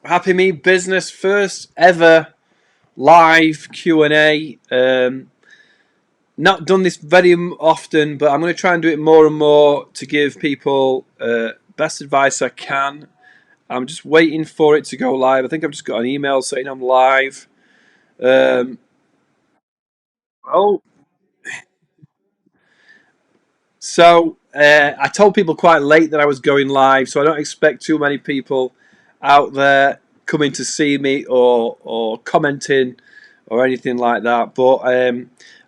Happy Me Business first ever live Q&A. Not done this very often, but I'm going to try and do it more and more to give people best advice I can. I'm just waiting for it to go live. I think I've just got an email saying I'm live. Um, oh, I told people quite late that I was going live, so I don't expect too many people out there coming to see me or commenting or anything like that. But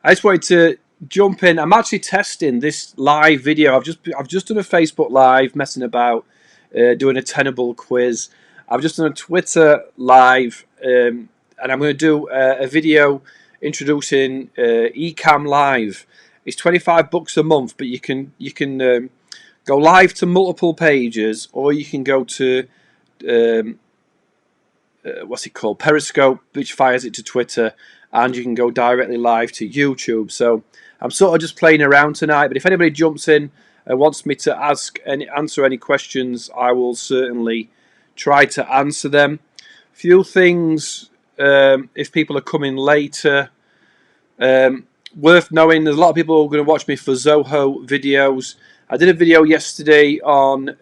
I just wanted to jump in. I'm actually testing this live video. I've just done a Facebook live, messing about, doing a tenable quiz. I've just done a Twitter live, and I'm going to do a video introducing Ecamm Live. It's $25 a month, but you can go live to multiple pages, or you can go to um, what's it called, Periscope, which fires it to Twitter, and you can go directly live to YouTube. So I'm sort of just playing around tonight. But if anybody jumps in and wants me to answer any questions, I will certainly try to answer them. Few things, if people are coming later. Worth knowing, there's a lot of people who are going to watch me for Zoho videos. I did a video yesterday on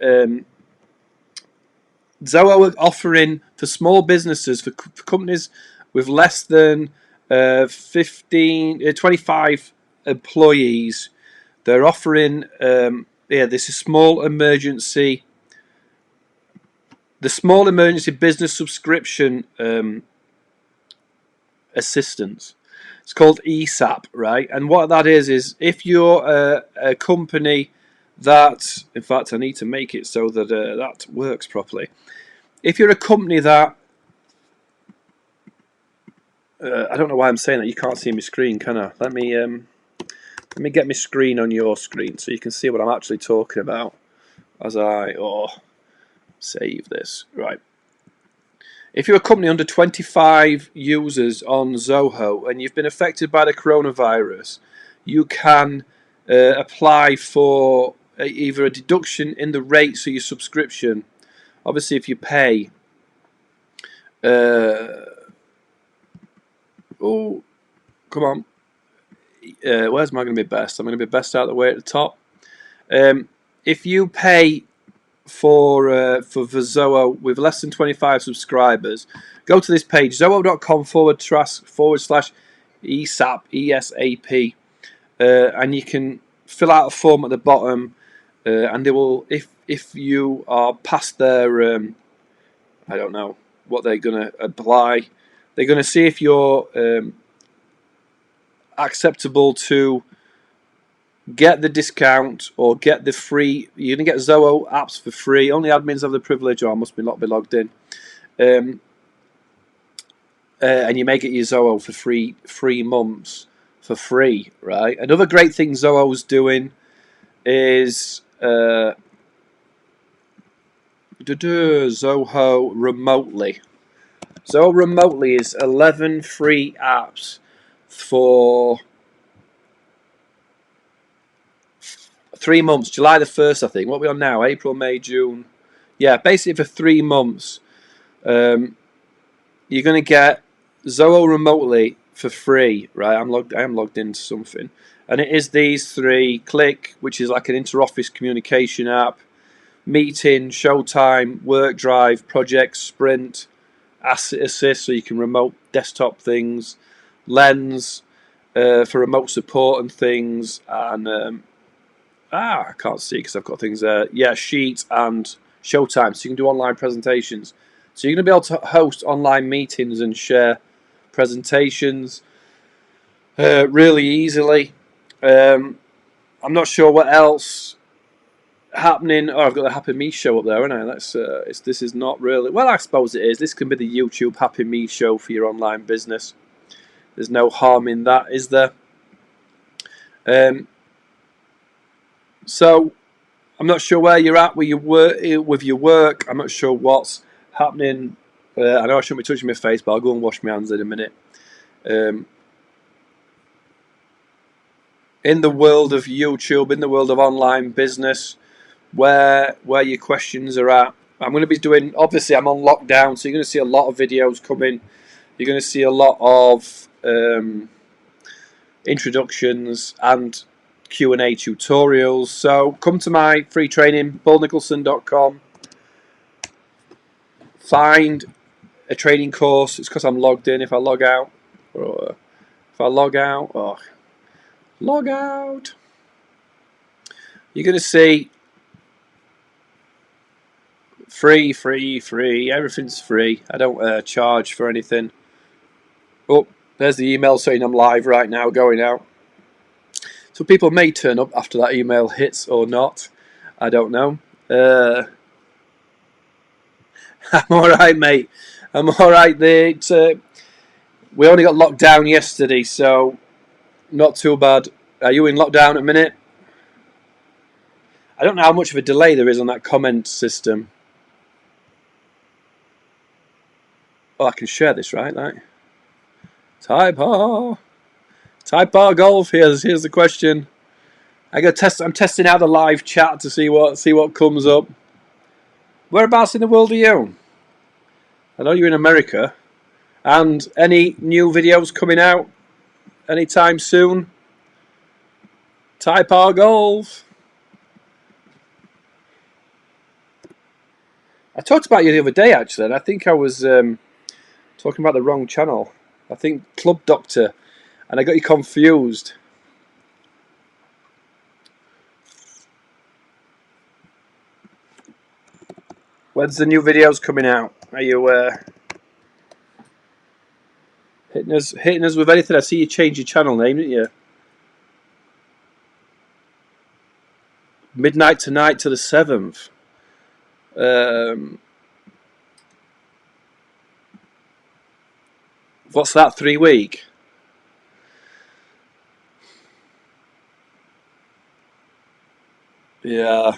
Zoho offering for small businesses, for companies with less than 25 employees. They're offering, this is the small emergency business subscription assistance. It's called ESAP, right? And what that is if you're a company that, in fact, I need to make it so that that works properly. If you're a company that, I don't know why I'm saying that. You can't see my screen, can I? Let me get my screen on your screen so you can see what I'm actually talking about as I save this. Right. If you're a company under 25 users on Zoho and you've been affected by the coronavirus, you can apply for either a deduction in the rates of your subscription. Obviously, if you pay, come on, where's am I going to be best? I'm going to be best out of the way at the top. If you pay for Zoho with less than 25 subscribers, go to this page, zoho.com/ESAP, ESAP, and you can fill out a form at the bottom, and they will, if you are past their, I don't know what they're going to apply, they're going to see if you're acceptable to get the discount or get the free. You're going to get Zoho apps for free. Only admins have the privilege, or I must not be logged in. And you may get your Zoho for 3 months for free, right? Another great thing Zoho's doing is Zoho Remotely. Zoho Remotely is 11 free apps for 3 months. July the 1st, I think. What are we on now? April, May, June. Yeah, basically for 3 months. You're going to get Zoho Remotely for free, right? I am logged into something, and it is these three: Click, which is like an inter-office communication app; Meeting, Showtime, Work Drive, Project, Sprint, Asset Assist, so you can remote desktop things; Lens for remote support and things; and I can't see because I've got things there. Yeah, Sheet and Showtime, so you can do online presentations. So you're going to be able to host online meetings and share presentations really easily. I'm not sure what else happening. Oh, I've got the Happy Me show up there, haven't I? This is not really. Well, I suppose it is. This can be the YouTube Happy Me show for your online business. There's no harm in that, is there? So I'm not sure where you're at with your work. I'm not sure what's happening. I know I shouldn't be touching my face, but I'll go and wash my hands in a minute. In the world of YouTube, in the world of online business, where your questions are at. I'm going to be doing. Obviously, I'm on lockdown, so you're going to see a lot of videos coming. You're going to see a lot of introductions and Q&A tutorials. So come to my free training, paulnicholson.com. Find a training course. It's because I'm logged in. If I log out, log out, you're going to see free. Everything's free. I don't charge for anything. Oh, there's the email saying I'm live right now, going out. So people may turn up after that email hits or not. I don't know. I'm all right, mate. I'm all right. We only got locked down yesterday, so not too bad. Are you in lockdown at a minute? I don't know how much of a delay there is on that comment system. Oh, I can share this, right? Like, Type R Golf. Here's the question. I'm testing out the live chat to see what comes up. Whereabouts in the world are you? I know you're in America. And any new videos coming out anytime soon? Type R Golf. I talked about you the other day, actually, and I think I was talking about the wrong channel. I think Club Doctor, and I got you confused. When's the new videos coming out? Are you hitting us with anything? I see you change your channel name, didn't you? Midnight tonight to the 7th. What's that? 3 week? Yeah.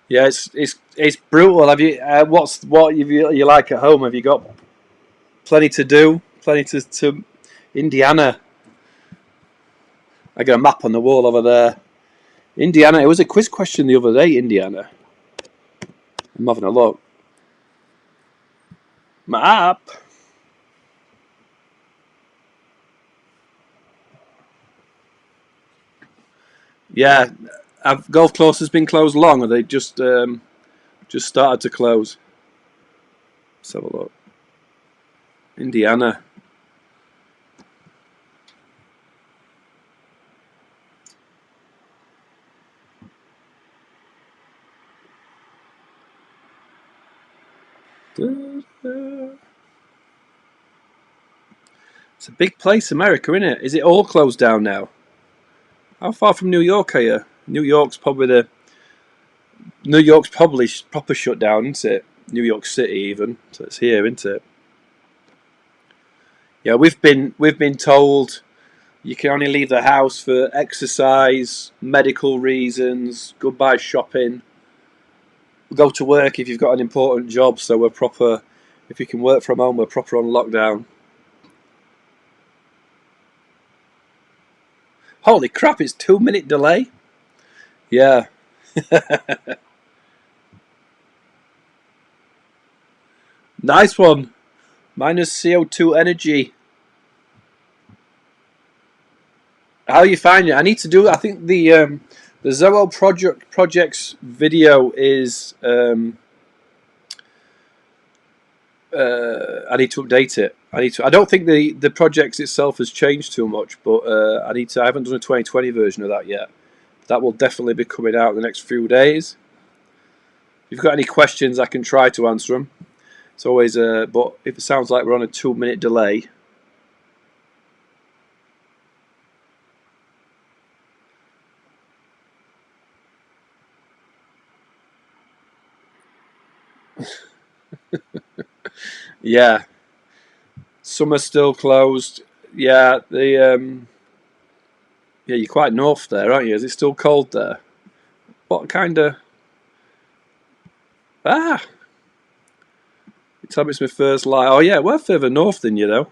Yeah, it's brutal. Have you what you like at home? Have you got plenty to do? Plenty to Indiana. I got a map on the wall over there. Indiana. It was a quiz question the other day. Indiana. I'm having a look. Map. Yeah. Have golf courses been closed long, or they just started to close? Let's have a look. Indiana. It's a big place, America, isn't it? Is it all closed down now? How far from New York are you? New York's probably proper shut down, isn't it? New York City even. So it's here, isn't it? Yeah, we've been told you can only leave the house for exercise, medical reasons, goodbye shopping. Go to work if you've got an important job, so we're proper. If you can work from home, we're proper on lockdown. Holy crap, it's 2 minute delay? Yeah. Nice one. Minus CO2 energy. How you find it? I need to do. I think the Zero project's video is. I need to update it. I don't think the project itself has changed too much, but I need to. I haven't done a 2020 version of that yet. That will definitely be coming out in the next few days. If you've got any questions, I can try to answer them. It's always but if it sounds like we're on a 2 minute delay. Yeah, some are still closed. Yeah, yeah, you're quite north there, aren't you? Is it still cold there? What kind of ah? You tell me it's my first lie. Oh yeah, we're further north than you though.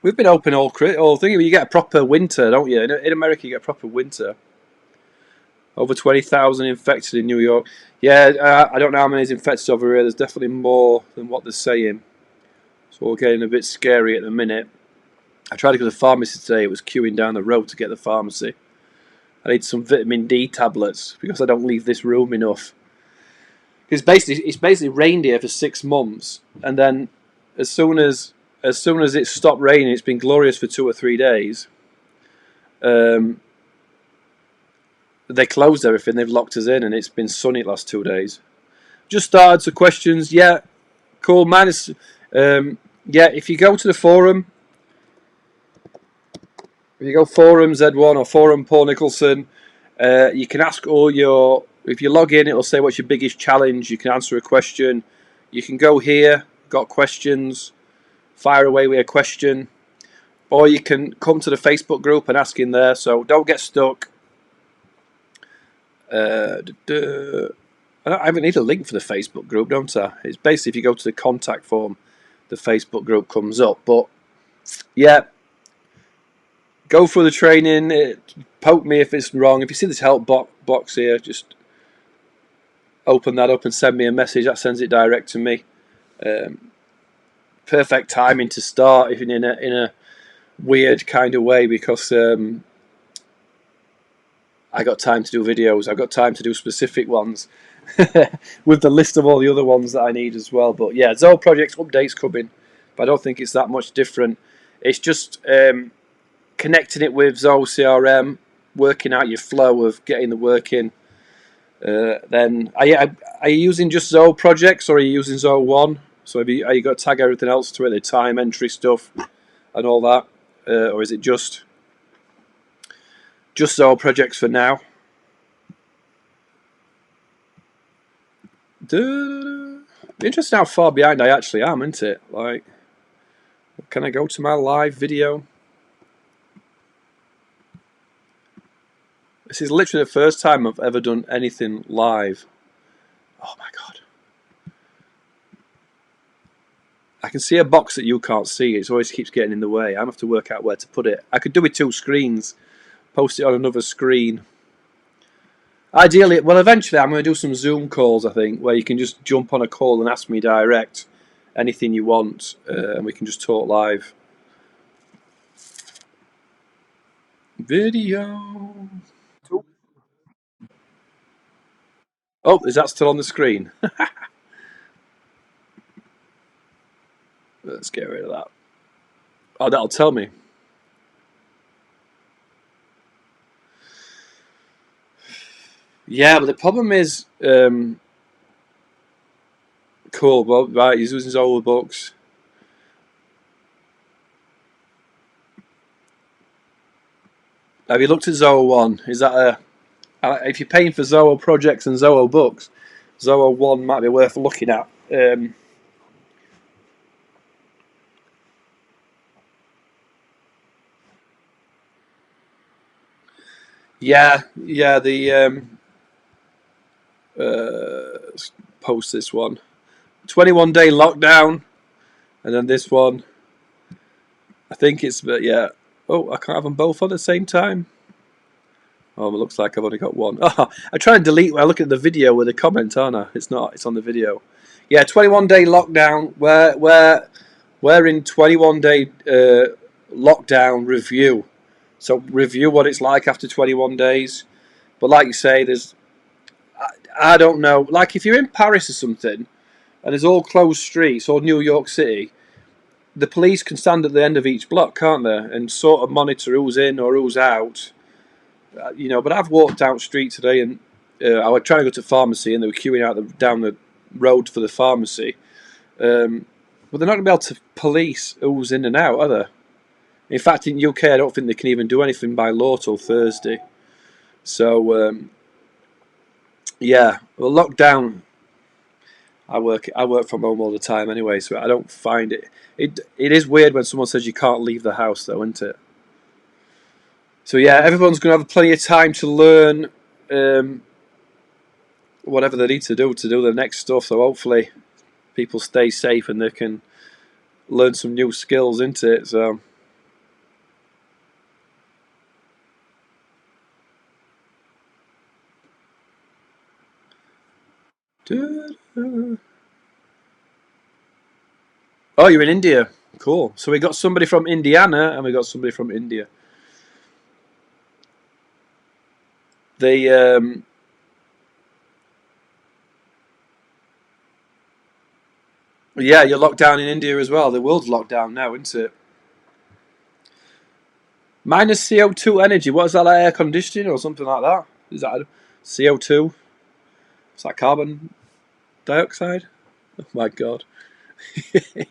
We've been open all thing. You get a proper winter, don't you? In America, you get a proper winter. Over 20,000 infected in New York. Yeah, I don't know how many is infected over here. There's definitely more than what they're saying. So we're getting a bit scary at the minute. I tried to go to the pharmacy today. It was queuing down the road to get to the pharmacy. I need some vitamin D tablets because I don't leave this room enough. It's basically rained here for 6 months, and then as soon as it stopped raining, it's been glorious for 2 or 3 days. Um, they closed everything. They've locked us in, and it's been sunny the last 2 days. Just started some questions. Yeah, cool. Minus, yeah. If you go to the forum, if you go forum Z1 or forum Paul Nicholson, you can ask all your. If you log in, it'll say what's your biggest challenge. You can answer a question. You can go here. Got questions? Fire away with a question, or you can come to the Facebook group and ask in there. So don't get stuck. I even need a link for the Facebook group, don't I? It's basically if you go to the contact form, the Facebook group comes up. But yeah, go through the training. Poke me if it's wrong. If you see this help box here, just open that up and send me a message. That sends it direct to me. Perfect timing to start, even in a weird kind of way, because I got time to do videos. I've got time to do specific ones with the list of all the other ones that I need as well. But yeah, Zoho projects updates coming, but I don't think it's that much different. It's just connecting it with Zoho CRM, working out your flow of getting the work in. Then are you using just Zoho projects, or are you using Zoho One? So are you got to tag everything else to it, the time entry stuff and all that, or is it just Zoho projects for now? Interesting how far behind I actually am, isn't it? Like, can I go to my live video? This is literally the first time I've ever done anything live. Oh my god. I can see a box that you can't see. It always keeps getting in the way. I have to work out where to put it. I could do with 2 screens. Post it on another screen. Ideally, well, eventually I'm going to do some Zoom calls, I think, where you can just jump on a call and ask me direct anything you want, and we can just talk live. Video. Oh, is that still on the screen? Let's get rid of that. Oh, that'll tell me. Yeah, but the problem is, cool. Well, right, he's using his old books. Have you looked at Zoho One? Is that if you're paying for Zoho projects and Zoho books, Zoho One might be worth looking at. Yeah. Let's post this one. 21-day lockdown, and then this one. I think it's, but yeah. Oh, I can't have them both on the same time. Oh, it looks like I've only got one. Oh, I try and delete when I look at the video with a comment, aren't I? It's not. It's on the video. Yeah, 21-day lockdown. We're in 21-day lockdown review. So review what it's like after 21 days. But like you say, I don't know. Like if you're in Paris or something, and there's all closed streets, or New York City, the police can stand at the end of each block, can't they, and sort of monitor who's in or who's out. But I've walked down the street today, and I was trying to go to the pharmacy, and they were queuing out down the road for the pharmacy. But they're not going to be able to police who's in and out, are they? In fact, in UK, I don't think they can even do anything by law till Thursday. So, yeah, well, lockdown. I work from home all the time anyway, so I don't find it. It is weird when someone says you can't leave the house, though, isn't it? So yeah, everyone's going to have plenty of time to learn whatever they need to do the next stuff. So hopefully, people stay safe and they can learn some new skills into it. So. Oh, you're in India. Cool. So we got somebody from Indiana and we got somebody from India. They yeah, you're locked down in India as well. The world's locked down now, isn't it? Minus CO2 energy. What is that, like air conditioning or something like that? Is that CO2? Is that carbon dioxide? Oh my god. I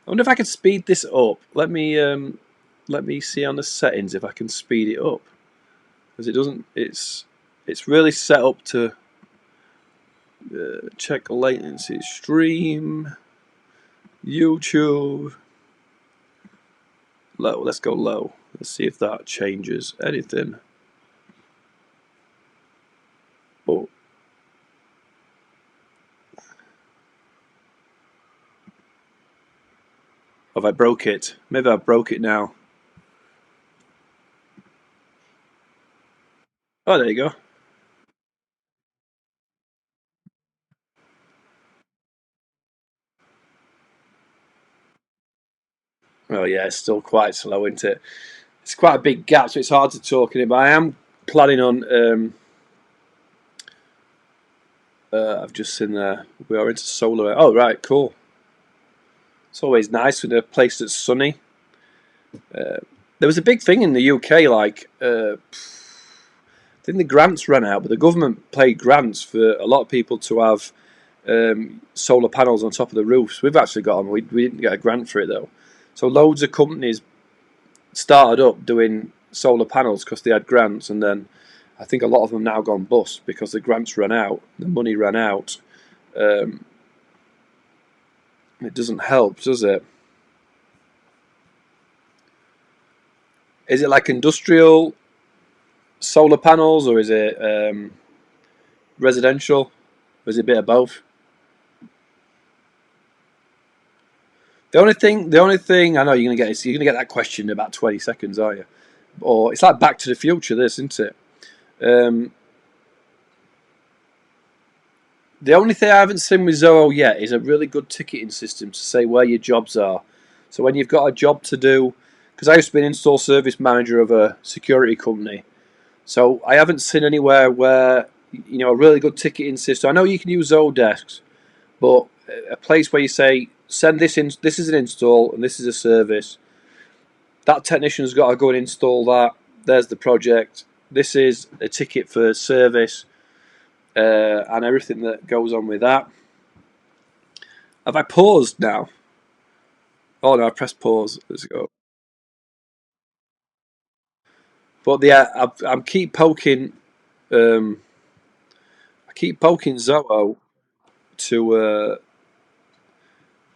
wonder if I can speed this up. Let me see on the settings if I can speed it up. Because it doesn't it's really set up to check latency. Stream YouTube low. Let's go low. Let's see if that changes anything. Oh, have I broke it? Maybe I broke it now. Oh, there you go. Oh yeah, it's still quite slow, isn't it? It's quite a big gap, so it's hard to talk in it. But I am planning on. I've just seen there. We are into solar. Oh right, cool. It's always nice in a place that's sunny. There was a big thing in the UK, like I think the grants ran out, but the government paid grants for a lot of people to have solar panels on top of the roofs. We've actually got them. We didn't get a grant for it though. So loads of companies started up doing solar panels because they had grants, and then I think a lot of them now gone bust because the grants ran out, the money ran out. Um, it doesn't help, does it? Is it like industrial solar panels, or is it residential? Or is it a bit of both? The only thing I know you're gonna get is you're gonna get that question in about 20 seconds, are you? Or it's like Back to the Future, this, isn't it? Um, the only thing I haven't seen with Zoho yet is a really good ticketing system to say where your jobs are. So when you've got a job to do, because I used to be an install service manager of a security company, so I haven't seen anywhere where a really good ticketing system. I know you can use Zodesk, but a place where you say send this in. This is an install and this is a service. That technician's got to go and install that. There's the project. This is a ticket for service and everything that goes on with that. Have I paused now? Oh no, I pressed pause. Let's go. But yeah, I'm keep poking. Um, I keep poking Zoho to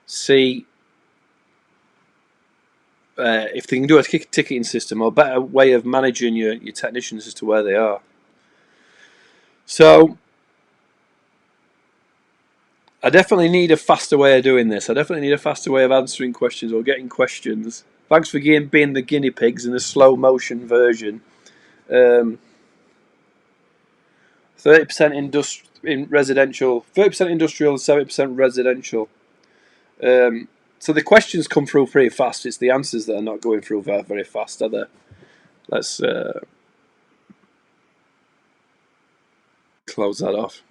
see if they can do a ticketing system or a better way of managing your technicians as to where they are. So I definitely need a faster way of doing this. I definitely need a faster way of answering questions or getting questions. Thanks for being the guinea pigs in the slow motion version. 30% in residential, 30% industrial, and 70% residential. So the questions come through pretty fast. It's the answers that are not going through very, very fast, are they? Let's close that off.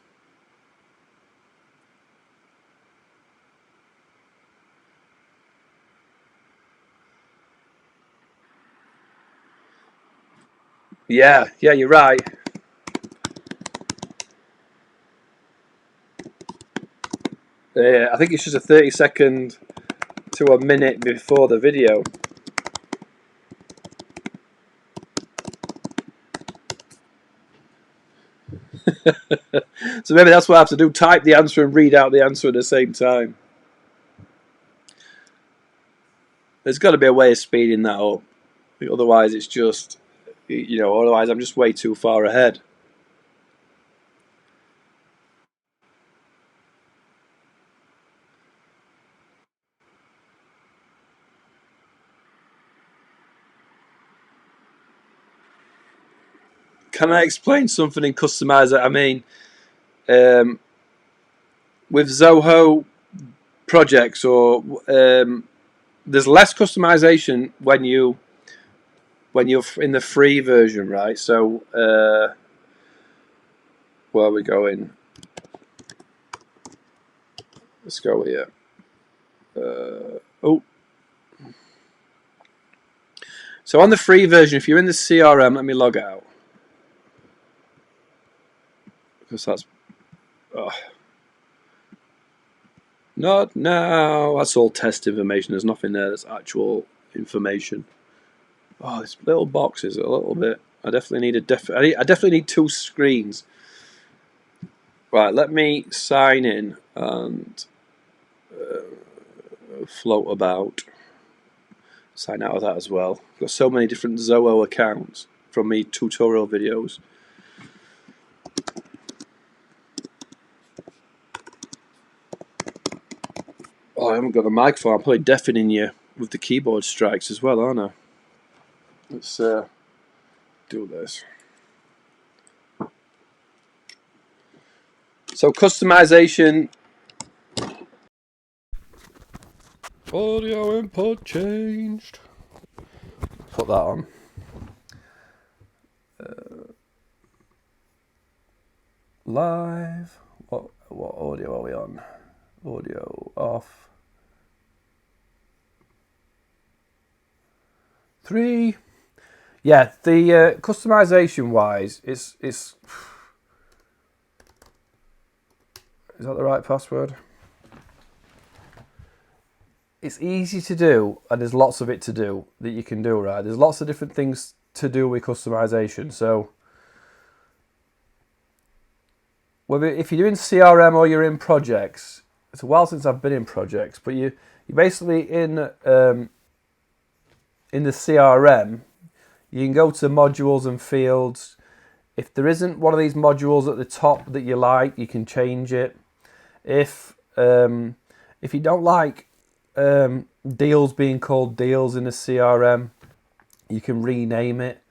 Yeah, yeah, you're right. I think it's just a 30-second to a minute before the video. So maybe that's what I have to do: type the answer and read out the answer at the same time. There's got to be a way of speeding that up. Otherwise, it's just, otherwise I'm just way too far ahead. can I explain something in Customizer? I mean, um, with Zoho projects, or there's less customization when you're in the free version, right? So where are we going? Let's go here. Oh, so on the free version, if you're in the CRM, let me log out because that's not now. That's all test information. There's nothing there that's actual information. Oh, these little boxes are a little bit. I definitely need I definitely need two screens. Right, let me sign in and float about. Sign out of that as well. I've got so many different Zoho accounts from me tutorial videos. Oh, I haven't got the microphone. I'm probably deafening you with the keyboard strikes as well, aren't I? Let's do this. So customization. Audio input changed. Put that on. Live. What audio are we on? Audio off. 3. Yeah, the customization wise, it's is that the right password? It's easy to do, and there's lots of it to do that you can do, right? There's lots of different things to do with customization. So whether if you're doing CRM or you're in projects, it's a while since I've been in projects, but you're basically in the CRM. You can go to modules and fields. If there isn't one of these modules at the top that you like, you can change it. If you don't like deals being called deals in a CRM, you can rename it,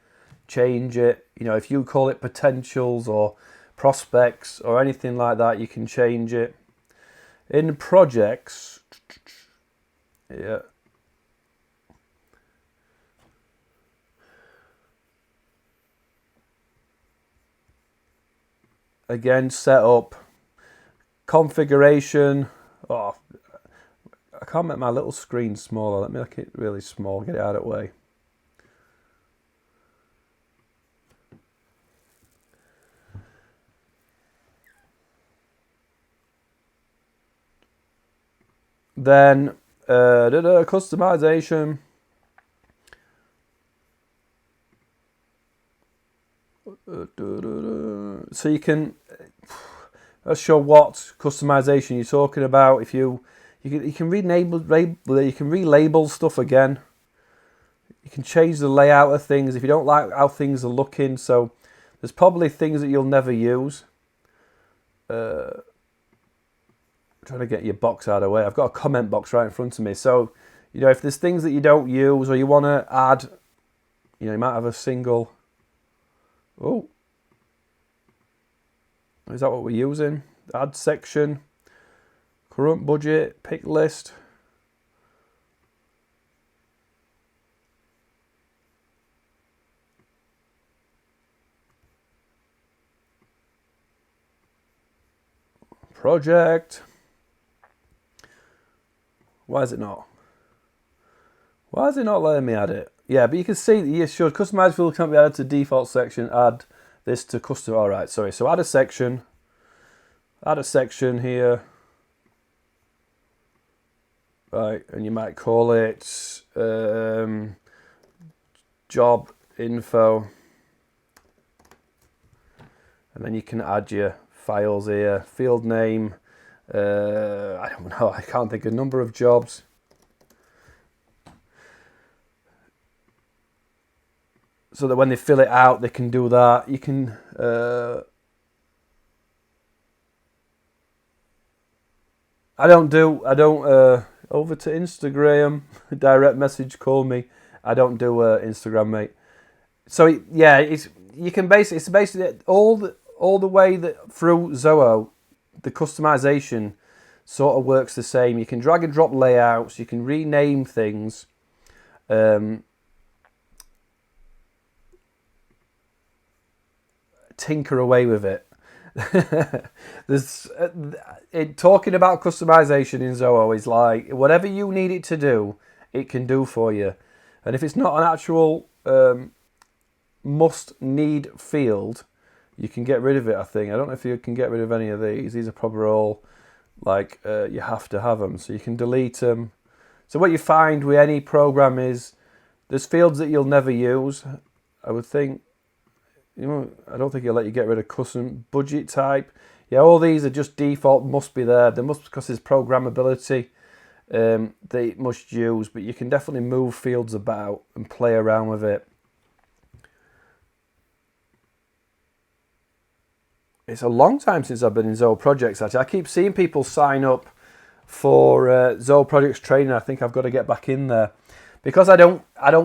change it. You know, if you call it potentials or prospects or anything like that, you can change it. In projects, yeah. Again, setup, configuration. Oh, I can't make my little screen smaller. Let me make it really small, get it out of the way. Then customization. So you can show what customization you're talking about. If you can relabel stuff again. You can change the layout of things if you don't like how things are looking. So there's probably things that you'll never use. Trying to get your box out of the way. I've got a comment box right in front of me. So, you know, if there's things that you don't use or you want to add, you know, you might have a single. Oh, is that what we're using? Add section, current budget, pick list. Project. Why is it not? Why is it not letting me add it? Yeah, but you can see that you should customize field can't be added to default section. Add this to custom. All right, sorry. So add a section. Add a section here. Right, and you might call it job info. And then you can add your files here. Field name. I don't know. I can't think of a number of jobs. So that when they fill it out, they can do that. You can I don't over to Instagram, direct message, call me. I don't do Instagram, mate. Yeah, it's basically all the way that through Zoho, the customization sort of works the same. You can drag and drop layouts, you can rename things. Tinker away with it. There's talking about customization in Zoho is like whatever you need it to do, it can do for you. And if it's not an actual must need field, you can get rid of it. I think I don't know if you can get rid of any of these. These are probably all like you have to have them, so you can delete them. So what you find with any program is there's fields that you'll never use. I would think. I don't think it'll let you get rid of custom budget type. Yeah, all these are just default, must be there. They must because there's programmability they must use, but you can definitely move fields about and play around with it. It's a long time since I've been in Zoho Projects, actually. I keep seeing people sign up for Zoho Projects training. I think I've got to get back in there. Because I don't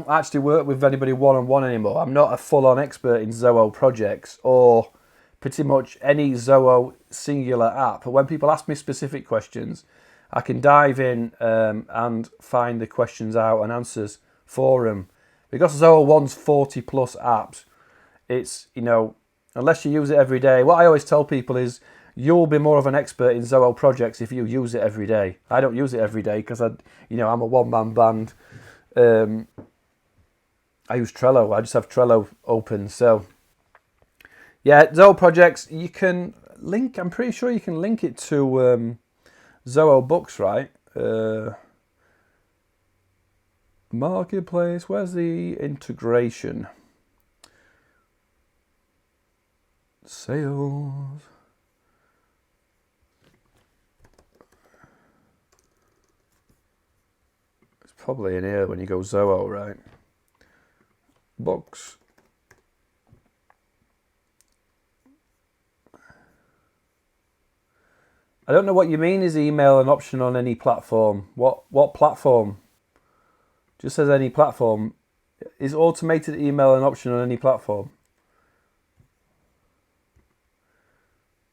actually work with anybody one-on-one anymore. I'm not a full-on expert in Zoho Projects or pretty much any Zoho singular app. But when people ask me specific questions, I can dive in and find the questions out and answers for them. Because Zoho wants 40 plus apps, it's, unless you use it every day. What I always tell people is you'll be more of an expert in Zoho Projects if you use it every day. I don't use it every day because I'm a one-man band. I use Trello. I just have Trello open. So, yeah, Zoho Projects, you can link, I'm pretty sure you can link it to Zoho Books, right? Marketplace, where's the integration? Sales. Probably in here when you go Zoho, right? Books. I don't know what you mean is email an option on any platform. What platform? Just says any platform. Is automated email an option on any platform?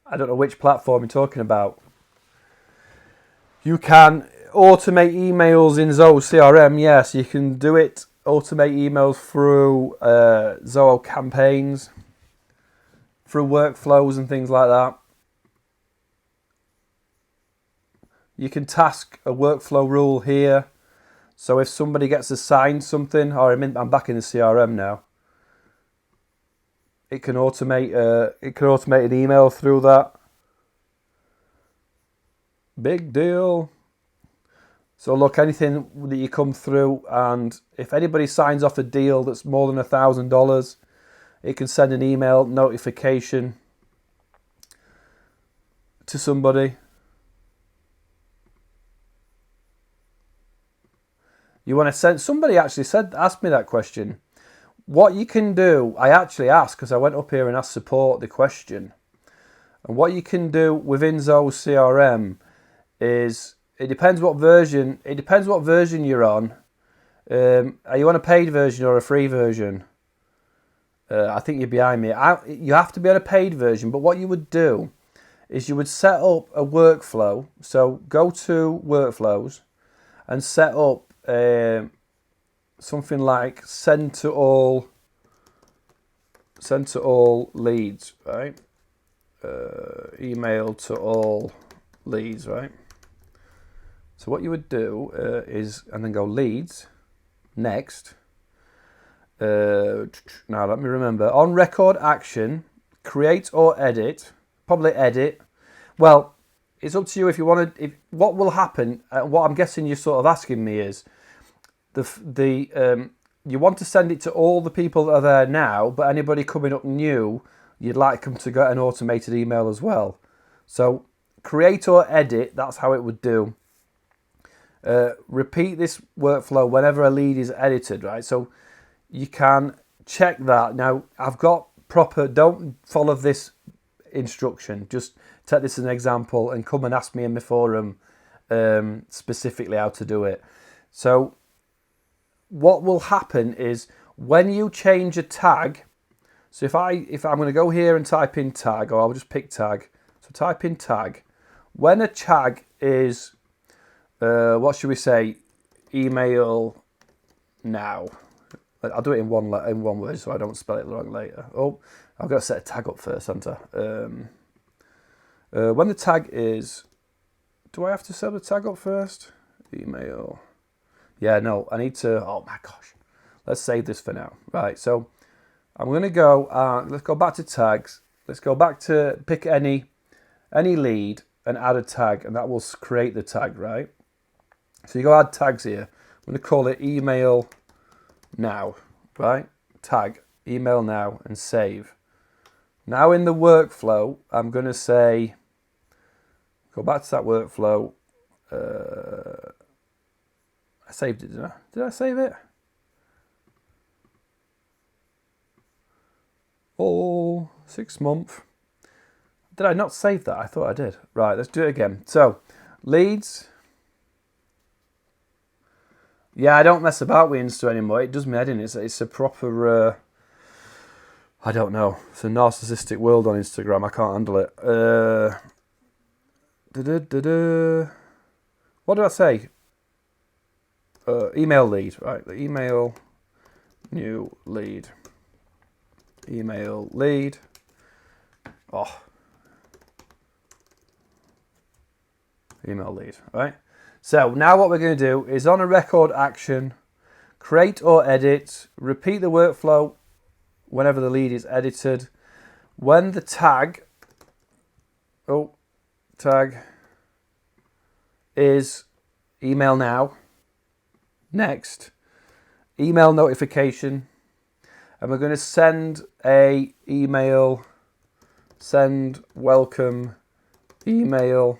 I don't know which platform you're talking about. You can automate emails in Zoho CRM, yes, you can do it. Automate emails through Zoho campaigns, through workflows and things like that. You can task a workflow rule here. So if somebody gets assigned something, or I'm back in the CRM now, it can automate an email through that. Big deal. So look, anything that you come through, and if anybody signs off a deal that's more than $1,000, it can send an email notification to somebody. You want to send, somebody actually asked me that question. What you can do, I actually asked because I went up here and asked support the question. And what you can do within Zoho CRM is, it depends what version you're on. Are you on a paid version or a free version? I think you're behind me. You have to be on a paid version, but what you would do is you would set up a workflow. So go to workflows and set up something like send to all leads, right? Email to all leads, right? So what you would do is, and then go leads, next. Now let me remember. On record action, create or edit. Probably edit. Well, it's up to you if you want to. What will happen? What I'm guessing you're sort of asking me is, you want to send it to all the people that are there now, but anybody coming up new, you'd like them to get an automated email as well. So create or edit. That's how it would do. Repeat this workflow whenever a lead is edited, right? So you can check that. Now, I've got don't follow this instruction. Just take this as an example and come and ask me in my forum specifically how to do it. So what will happen is when you change a tag, so if I'm going to go here and type in tag, or I'll just pick tag. So type in tag. When a tag is, what should we say, email now. I'll do it in one word so I don't spell it wrong later. Oh, I've got to set a tag up first, haven't I? When the tag is, do I have to set the tag up first? Email. Yeah, no, I need to, oh my gosh. Let's save this for now. Right, so I'm going to go, let's go back to tags. Let's go back to pick any lead and add a tag, and that will create the tag, right? So you go add tags here. I'm going to call it email now, right? Tag, email now, and save. Now in the workflow, I'm going to say, go back to that workflow. I saved it, didn't I? Did I save it? Oh, 6 month. Did I not save that? I thought I did. Right, let's do it again. So, leads. Yeah, I don't mess about with Insta anymore. It does me head in. It's a proper, I don't know. It's a narcissistic world on Instagram. I can't handle it. What did I say? Email lead. Right, the email, new lead. Email lead. Oh. Email lead, right? So now what we're going to do is on a record action, create or edit, repeat the workflow whenever the lead is edited. When the tag is email now, next, email notification, and we're going to send a email, send welcome email.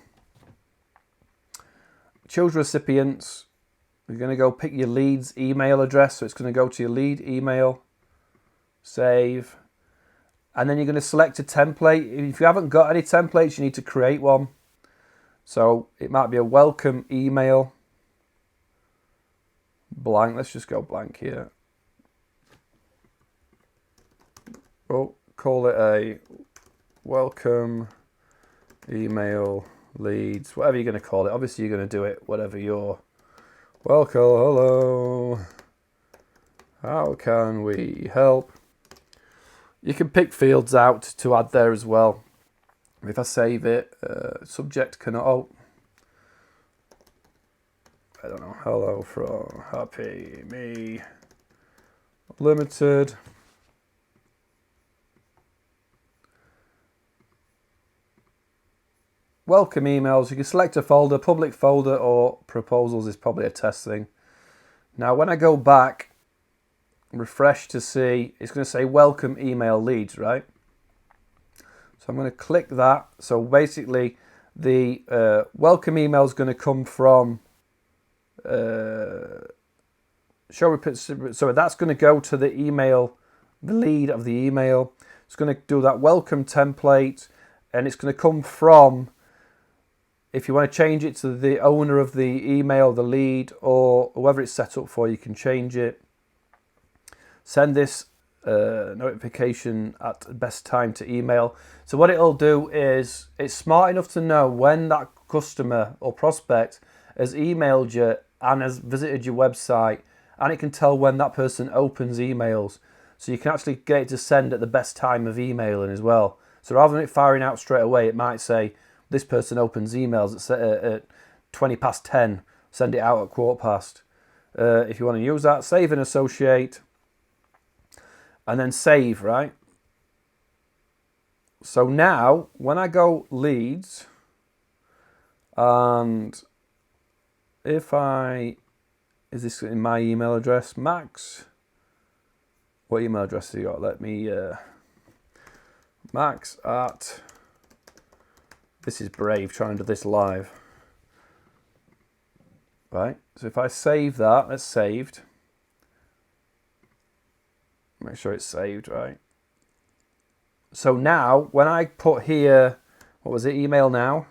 Choose recipients. We're going to go pick your lead's email address. So it's going to go to your lead email. Save. And then you're going to select a template. If you haven't got any templates, you need to create one. So it might be a welcome email. Blank. Let's just go blank here. Oh, call it a welcome email leads, whatever you're going to call it. Obviously, you're going to do it whatever you're. Welcome, hello. How can we help? You can pick fields out to add there as well. If I save it, subject cannot. Oh, I don't know. Hello from Happy Me Limited. Welcome emails. You can select a folder, public folder, or proposals is probably a test thing. Now, when I go back, refresh to see, it's going to say welcome email leads, right? So I'm going to click that. So basically, the welcome email is going to come from so that's going to go to the email, the lead of the email. It's going to do that welcome template, and it's going to come from. If you want to change it to the owner of the email, the lead, or whoever it's set up for, you can change it. Send this notification at the best time to email. So what it'll do is it's smart enough to know when that customer or prospect has emailed you and has visited your website, and it can tell when that person opens emails. So you can actually get it to send at the best time of emailing as well. So rather than it firing out straight away, it might say, this person opens emails at 20 past 10. Send it out at 15:15. If you want to use that, save and associate. And then save, right? So now, when I go leads, and if is this in my email address? Max. What email address have you got? Let me, Max at... This is brave, trying to do this live. Right, so if I save that, that's saved. Make sure it's saved, right? So now, when I put here, what was it, email now,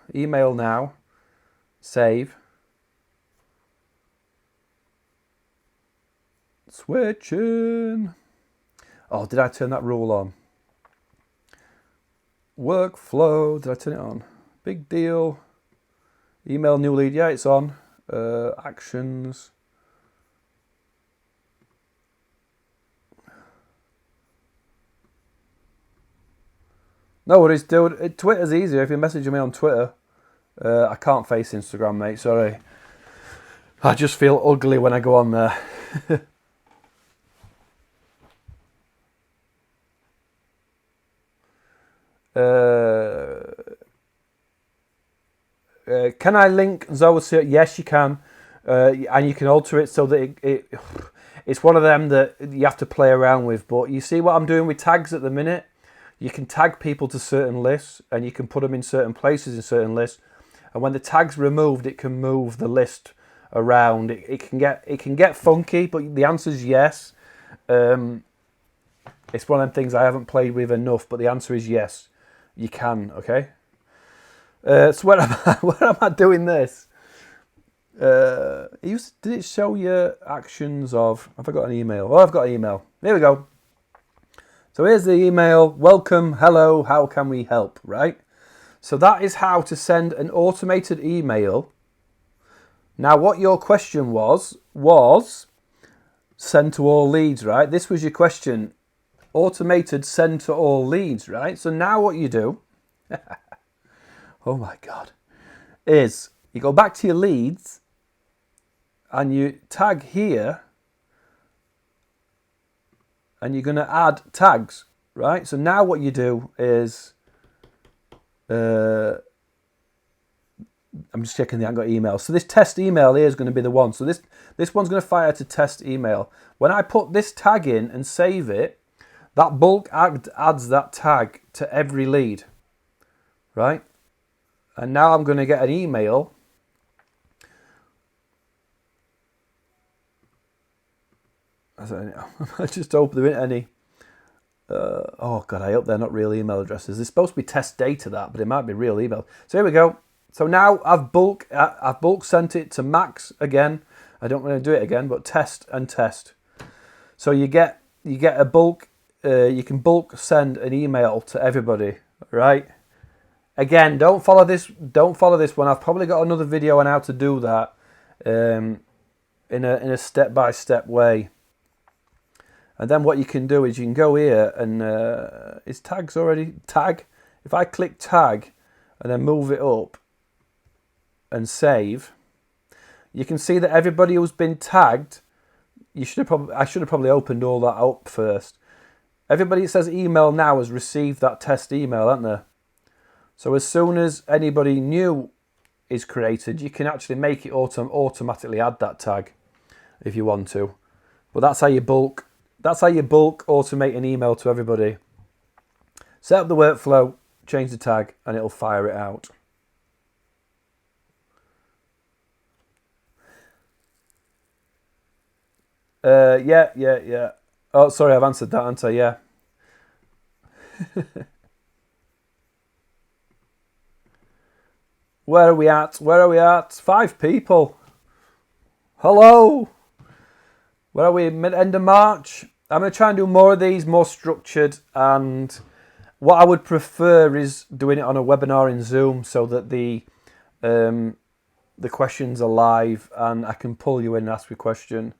save. Switching. Oh, did I turn that rule on? Workflow, did I turn it on? Big deal. Email new lead, yeah, it's on. Actions. No worries, dude. Twitter's easier if you're messaging me on Twitter. I can't face Instagram, mate, sorry. I just feel ugly when I go on there. Can I link Zoho? Yes, you can. And you can alter it so that it's one of them that you have to play around with. But you see what I'm doing with tags at the minute? You can tag people to certain lists and you can put them in certain places in certain lists. And when the tag's removed, it can move the list around. It can get funky, but the answer is yes. It's one of them things I haven't played with enough, but the answer is yes. You can, okay? So where am I doing this? Did it show you actions of... Have I got an email? Oh, I've got an email. Here we go. So here's the email. Welcome, hello, how can we help, right? So that is how to send an automated email. Now what your question was send to all leads, right? This was your question. Automated send to all leads, right? So now what you do, oh my God, is you go back to your leads and you tag here and you're going to add tags, right? So now what you do is, I'm just checking the I haven't got email. So this test email here is going to be the one. So this one's going to fire to test email. When I put this tag in and save it, that bulk adds that tag to every lead, right? And now I'm going to get an email. I just hope there isn't any. Oh God, I hope they're not real email addresses. There's supposed to be test data that, but it might be real email. So here we go. So now I've bulk sent it to Max again. I don't want to do it again, but test and test. So you get a bulk. You can bulk send an email to everybody, right? Again, don't follow this one. I've probably got another video on how to do that in a step-by-step way. And then what you can do is you can go here and is tags already? Tag. If I click tag and then move it up and save, you can see that everybody who's been tagged, I should have probably opened all that up first. Everybody that says email now has received that test email, hasn't they? So as soon as anybody new is created, you can actually make it automatically add that tag if you want to. But that's how you bulk automate an email to everybody. Set up the workflow, change the tag, and it'll fire it out. Yeah. Oh, sorry, I've answered that, haven't I? Yeah. Where are we at? 5 people. Hello. Where are we? End of March. I'm going to try and do more of these, more structured. And what I would prefer is doing it on a webinar in Zoom so that the questions are live and I can pull you in and ask you a question.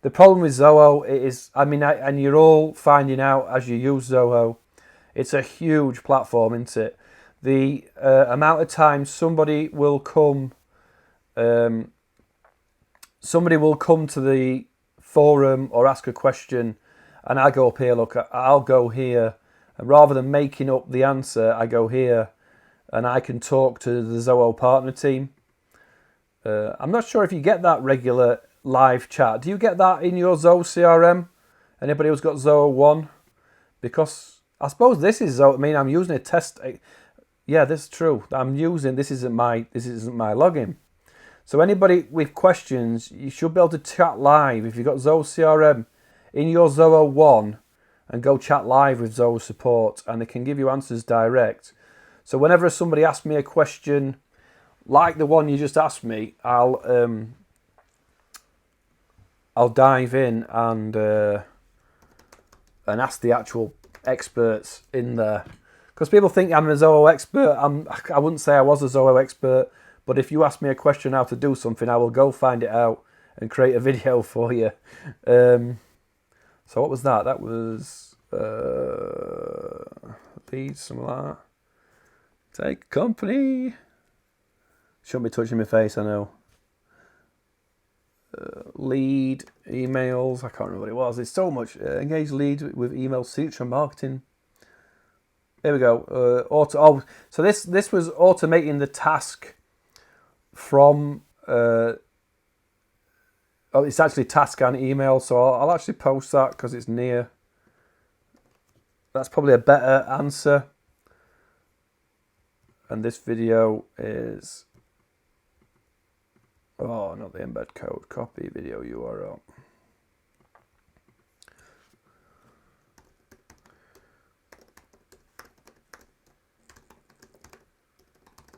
The problem with Zoho is, and you're all finding out as you use Zoho, it's a huge platform, isn't it? The amount of times somebody will come to the forum or ask a question, and I go up here. Look, I'll go here, and rather than making up the answer, I go here, and I can talk to the Zoho partner team. I'm not sure if you get that regular live chat. Do you get that in your Zoho CRM? Anybody who's got Zoho 1? Because I suppose this is Zoho. I mean, I'm using a test. Yeah, that's true. This isn't my login. So anybody with questions, you should be able to chat live. If you've got Zoho CRM in your Zoho 1 and go chat live with Zoho support, and they can give you answers direct. So whenever somebody asks me a question like the one you just asked me, I'll dive in and and ask the actual experts in there. Because people think I'm a Zoho expert. I wouldn't say I was a Zoho expert, but if you ask me a question how to do something, I will go find it out and create a video for you. So what was that? That was leads, something like that. Take company. Shouldn't be touching my face, I know. Lead, emails, I can't remember what it was. It's so much. Engage lead with email signature marketing. There we go. So this was automating the task from. It's actually task and email. So I'll actually post that because it's near. That's probably a better answer. And this video is. Oh, not the embed code. Copy video URL.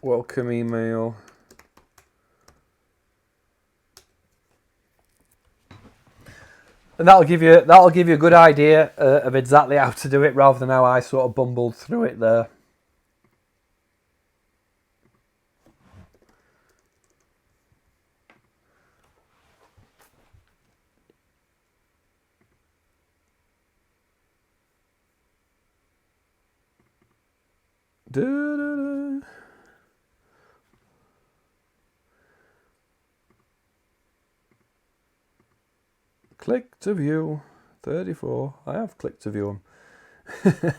Welcome email. And that'll give you a good idea of exactly how to do it, rather than how I sort of bumbled through it there. Click to view 34. I have clicked to view them.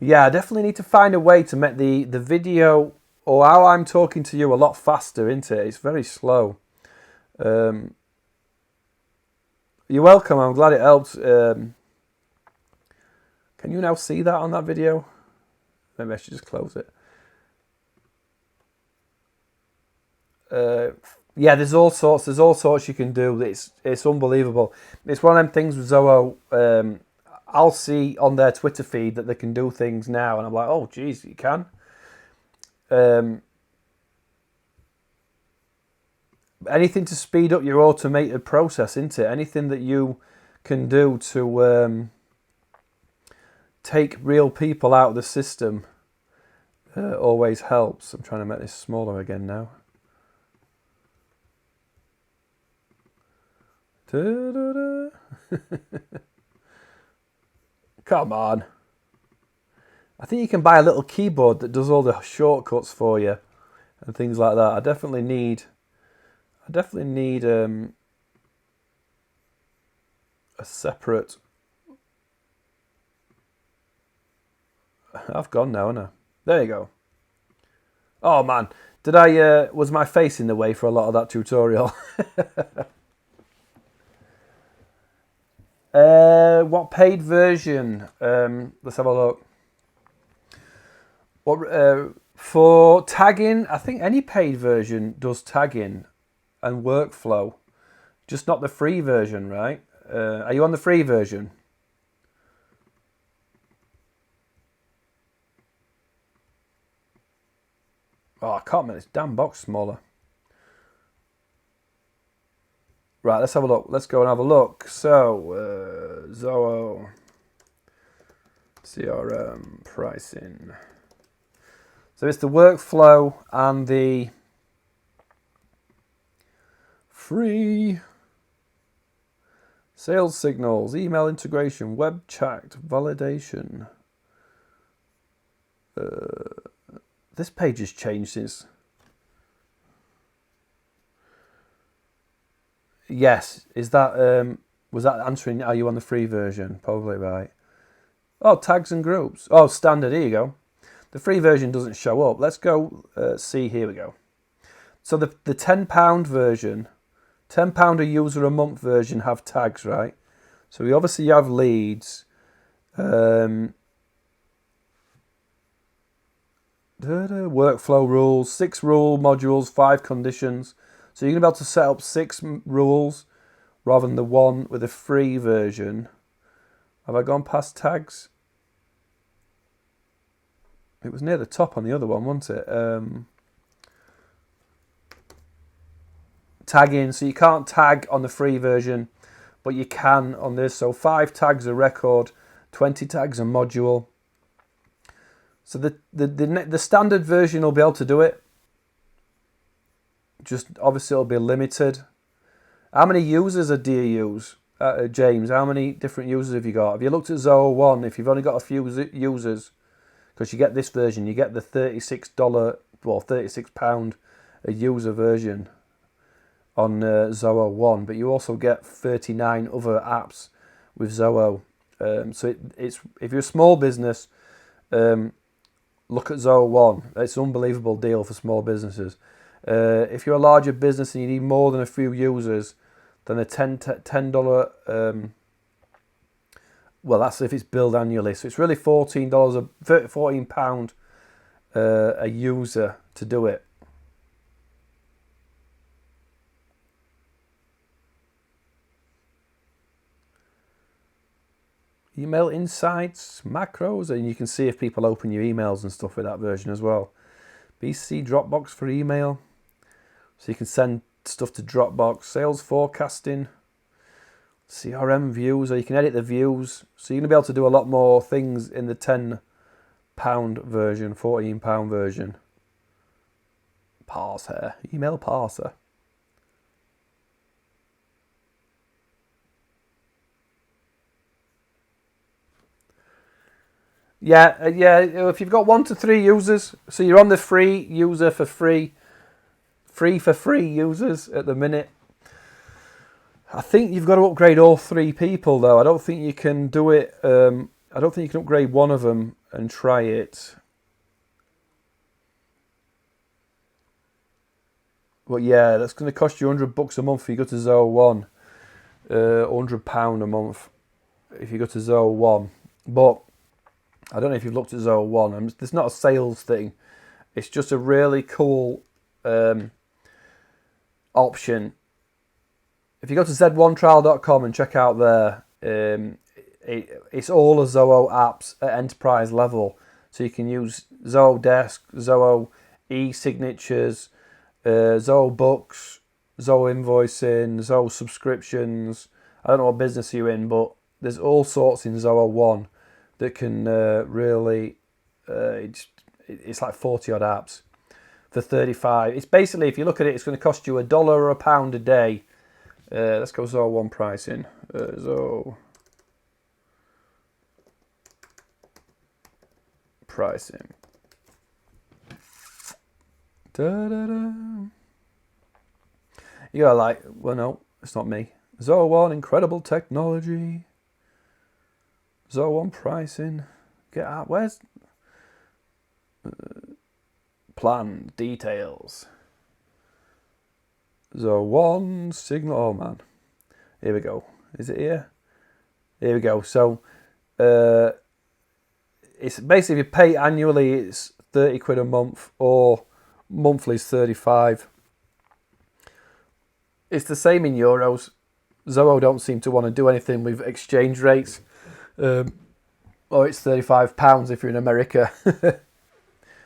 Yeah, I definitely need to find a way to make the video or how I'm talking to you a lot faster, isn't it? It's very slow. You're welcome. I'm glad it helped. Can you now see that on that video? Maybe I should just close it. Yeah, there's all sorts you can do. It's unbelievable. It's one of them things with Zoho. I'll see on their Twitter feed that they can do things now, and I'm like, oh, geez, you can. Anything to speed up your automated process, isn't it? Anything that you can do to take real people out of the system always helps. I'm trying to make this smaller again now. Come on. I think you can buy a little keyboard that does all the shortcuts for you and things like that. I definitely need a separate. I've gone now, haven't I? There you go. Oh man, was my face in the way for a lot of that tutorial? What paid version? Let's have a look. What for tagging? I think any paid version does tagging and workflow, just not the free version, right? Are you on the free version? Oh, I can't make this damn box smaller. Right, let's have a look. Let's go and have a look. So, Zoho CRM pricing. So it's the workflow and the free sales signals, email integration, web chat, validation. This page has changed since. Yes, is that was that answering? Are you on the free version? Probably right. Oh, tags and groups. Oh, standard. Here you go. The free version doesn't show up. Let's go see. Here we go. So the £10 version, £10 a user a month version have tags, right? So we obviously have leads. Workflow rules, 6 rule modules, 5 conditions. So you're going to be able to set up 6 rules rather than the one with a free version. Have I gone past tags? It was near the top on the other one, wasn't it? Tagging, so you can't tag on the free version, but you can on this. So 5 tags a record, 20 tags a module. So the standard version will be able to do it. Just obviously it'll be limited. How many users do you use, James? How many different users have you got? Have you looked at Zoho One? If you've only got a few users, because you get this version, you get the £36, well, £36 a user version on Zoho One, but you also get 39 other apps with Zoho. So it's if you're a small business, look at Zoho One. It's an unbelievable deal for small businesses. If you're a larger business and you need more than a few users, then the $10 well, that's if it's billed annually. So it's really £14 a user to do it. Email insights, macros, and you can see if people open your emails and stuff with that version as well. BC Dropbox for email, so you can send stuff to Dropbox. Sales forecasting, CRM views, or you can edit the views. So you're going to be able to do a lot more things in the £10 version, £14 version. Parser, email parser. Yeah. If you've got 1 to 3 users, so you're on the free user for free for free users at the minute. I think you've got to upgrade all 3 people though. I don't think you can do it. I don't think you can upgrade one of them and try it. But yeah, that's going to cost you $100 a month if you go to Zoho One. £100 a month if you go to Zoho One. But I don't know if you've looked at Zoho One. There's not a sales thing. It's just a really cool option. If you go to z1trial.com and check out there, it's all the Zoho apps at enterprise level. So you can use Zoho Desk, Zoho e-signatures, Zoho Books, Zoho Invoicing, Zoho Subscriptions. I don't know what business you're in, but there's all sorts in Zoho One that can really, it's like 40 odd apps for 35. It's basically, if you look at it, it's going to cost you $1 or £1 a day. Let's go Zoho One pricing. Zoho pricing. You're like, well, no, it's not me. Zoho One, incredible technology. Zoho One pricing. Get out. Where's plan details? Zoho One signal. Oh man, here we go. Is it here? Here we go. So, it's basically if you pay annually, it's 30 quid a month, or monthly is 35. It's the same in euros. Zoho don't seem to want to do anything with exchange rates. Or it's £35 if you're in America.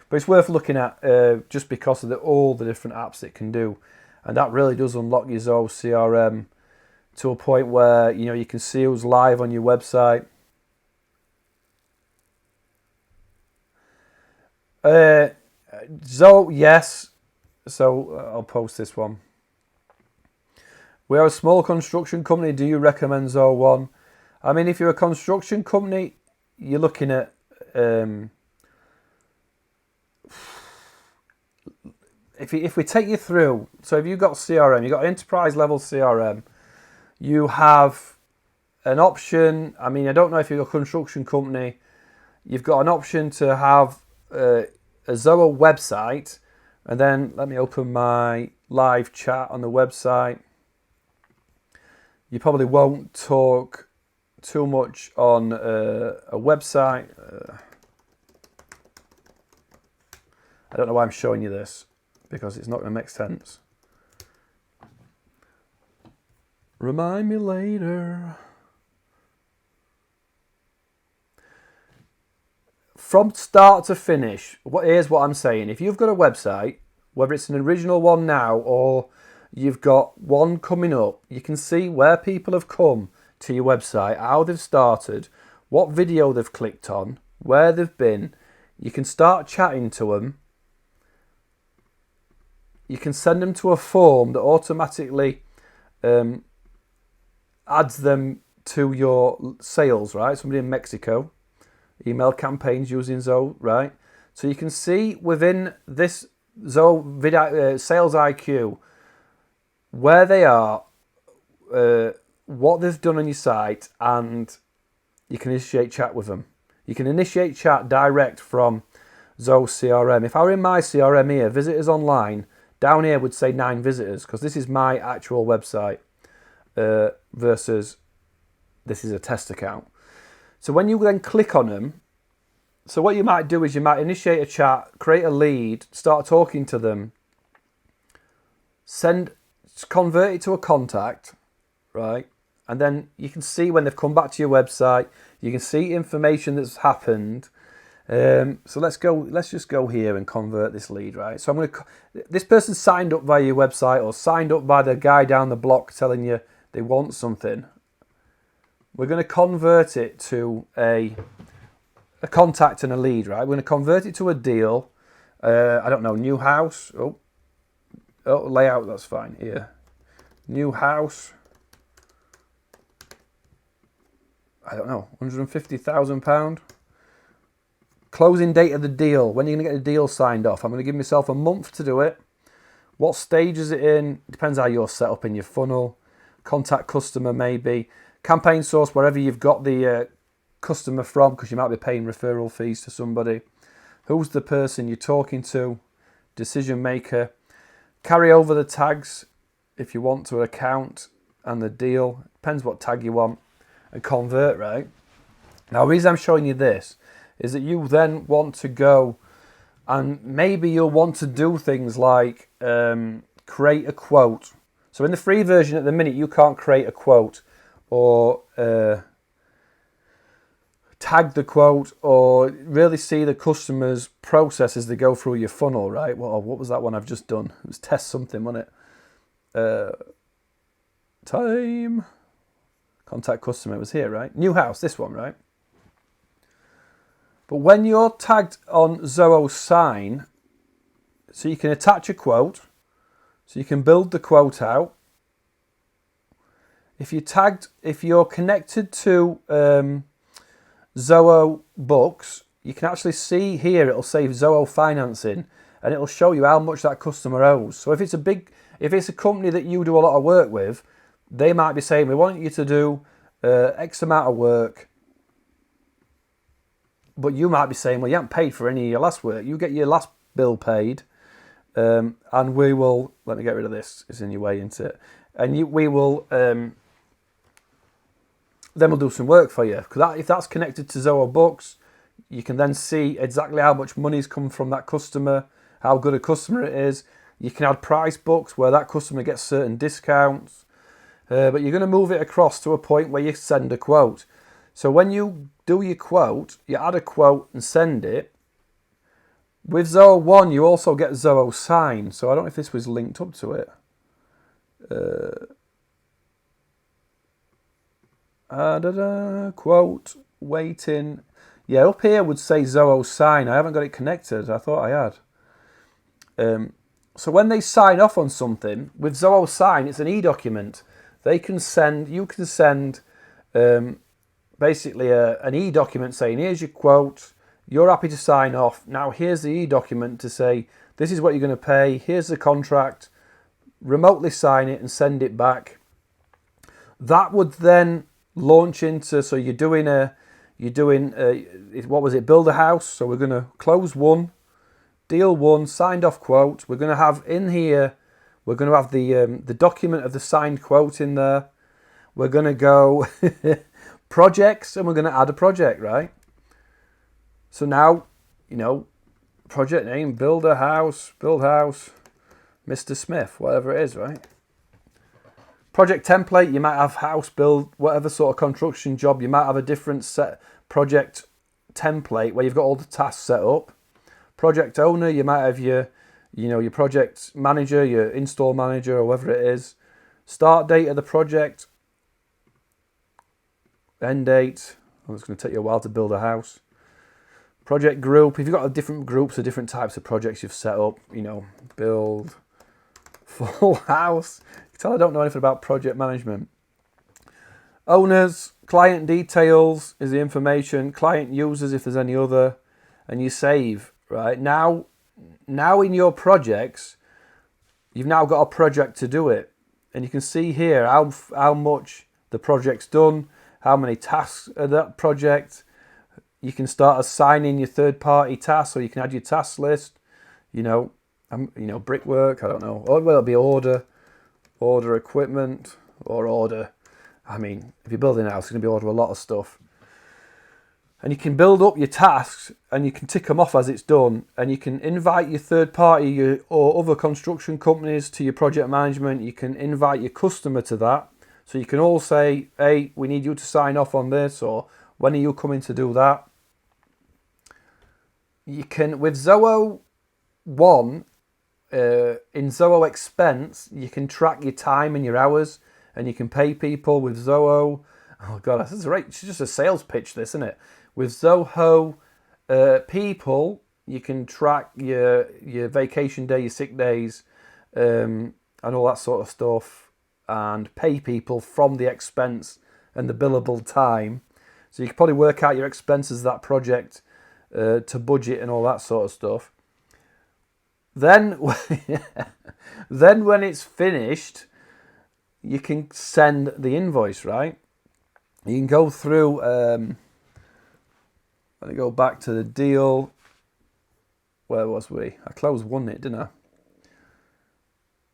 But it's worth looking at just because of all the different apps it can do. And that really does unlock your Zoho CRM to a point where you can see who's live on your website. Zoho, yes. So I'll post this one. We are a small construction company. Do you recommend Zoho One? I mean, if you're a construction company, you're looking at if we take you through. So if you've got CRM, you've got enterprise level CRM, you have an option. I mean, I don't know if you're a construction company, you've got an option to have a Zoho website, and then let me open my live chat on the website. You probably won't talk too much on a website. I don't know why I'm showing you this, because it's not going to make sense. Remind me later. From start to finish, here's what I'm saying. If you've got a website, whether it's an original one now or you've got one coming up. You can see where people have come to your website, how they've started, what video they've clicked on, where they've been. You can start chatting to them. You can send them to a form that automatically adds them to your sales, right? Somebody in Mexico, email campaigns using Zoho, right? So you can see within this Zoho Sales IQ where they are, what they've done on your site, and you can initiate chat with them. You can initiate chat direct from Zoho CRM. If I were in my CRM here, visitors online, down here would say 9 visitors because this is my actual website versus this is a test account. So when you then click on them, so what you might do is you might initiate a chat, create a lead, start talking to them, convert it to a contact, right? And then you can see when they've come back to your website, you can see information that's happened. So let's just go here and convert this lead, right? So this person signed up via your website or signed up by the guy down the block telling you they want something. We're going to convert it to a contact and a lead, right? We're going to convert it to a deal. I don't know, new house. Oh, layout, that's fine. Here. New house. I don't know, £150,000. Closing date of the deal. When are you going to get the deal signed off? I'm going to give myself a month to do it. What stage is it in? Depends how you're set up in your funnel. Contact customer maybe. Campaign source, wherever you've got the customer from, because you might be paying referral fees to somebody. Who's the person you're talking to? Decision maker. Carry over the tags if you want to an account and the deal. Depends what tag you want. And convert, right? Now, the reason I'm showing you this is that you then want to go and maybe you'll want to do things like create a quote. So in the free version at the minute, you can't create a quote or tag the quote or really see the customer's process as they go through your funnel, right? Well, what was that one I've just done? It was test something, wasn't it? Time. Contact customer, it was here, right? New house, this one, right? But when you're tagged on Zoho Sign, so you can attach a quote, so you can build the quote out. If you're connected to Zoho Books, you can actually see here, it'll say Zoho Financing, and it'll show you how much that customer owes. So if it's a company that you do a lot of work with, they might be saying, we want you to do X amount of work, but you might be saying, well, you haven't paid for any of your last work. You get your last bill paid, and we will, let me get rid of this, it's in your way into it, and we will, then we'll do some work for you. Because if that's connected to Zoho Books, you can then see exactly how much money's come from that customer, how good a customer it is. You can add price books where that customer gets certain discounts. But you're going to move it across to a point where you send a quote. So when you do your quote, you add a quote and send it. With Zoho One, you also get Zoho Sign. So I don't know if this was linked up to it. Quote, waiting. Yeah, up here would say Zoho Sign. I haven't got it connected. I thought I had. So when they sign off on something, with Zoho Sign, it's an e-document. You can send basically an e-document saying, here's your quote, you're happy to sign off. Now here's the e-document to say, this is what you're going to pay, here's the contract, remotely sign it and send it back. That would then launch into, so you're doing what was it, build a house. So we're going to close one, deal one, signed off quote. We're going to have in here, we're going to have the document of the signed quote in there. We're going to go projects and we're going to add a project, right? So now, project name, build house, Mr. Smith, whatever it is, right? Project template, you might have house build, whatever sort of construction job. You might have a different set project template where you've got all the tasks set up. Project owner, you might have your you know, your project manager, your install manager, or whatever it is. Start date of the project, end date. Well, it's going to take you a while to build a house. Project group. If you've got different groups or different types of projects you've set up, you know, build full house. You can tell I don't know anything about project management. Owners, client details is the information. Client users, if there's any other, and you save. Right now in your projects, you've now got a project to do it, and you can see here how much the project's done, how many tasks of that project. You can start assigning your third-party tasks, or you can add your task list. You know, brickwork. I don't know. Or well, it'll be order equipment, or order. I mean, if you're building a house, it's going to be order a lot of stuff. And you can build up your tasks, and you can tick them off as it's done. And you can invite your third party or other construction companies to your project management. You can invite your customer to that. So you can all say, hey, we need you to sign off on this, or when are you coming to do that? You can, with Zoho 1, in Zoho Expense, you can track your time and your hours, and you can pay people with Zoho. Oh God, this is right. It's just a sales pitch, this, isn't it? With Zoho People, you can track your vacation day, your sick days, and all that sort of stuff, and pay people from the expense and the billable time. So you can probably work out your expenses of that project to budget and all that sort of stuff. Then, then when it's finished, you can send the invoice, right? You can go through, let me go back to the deal. Where was we? I closed one, didn't I?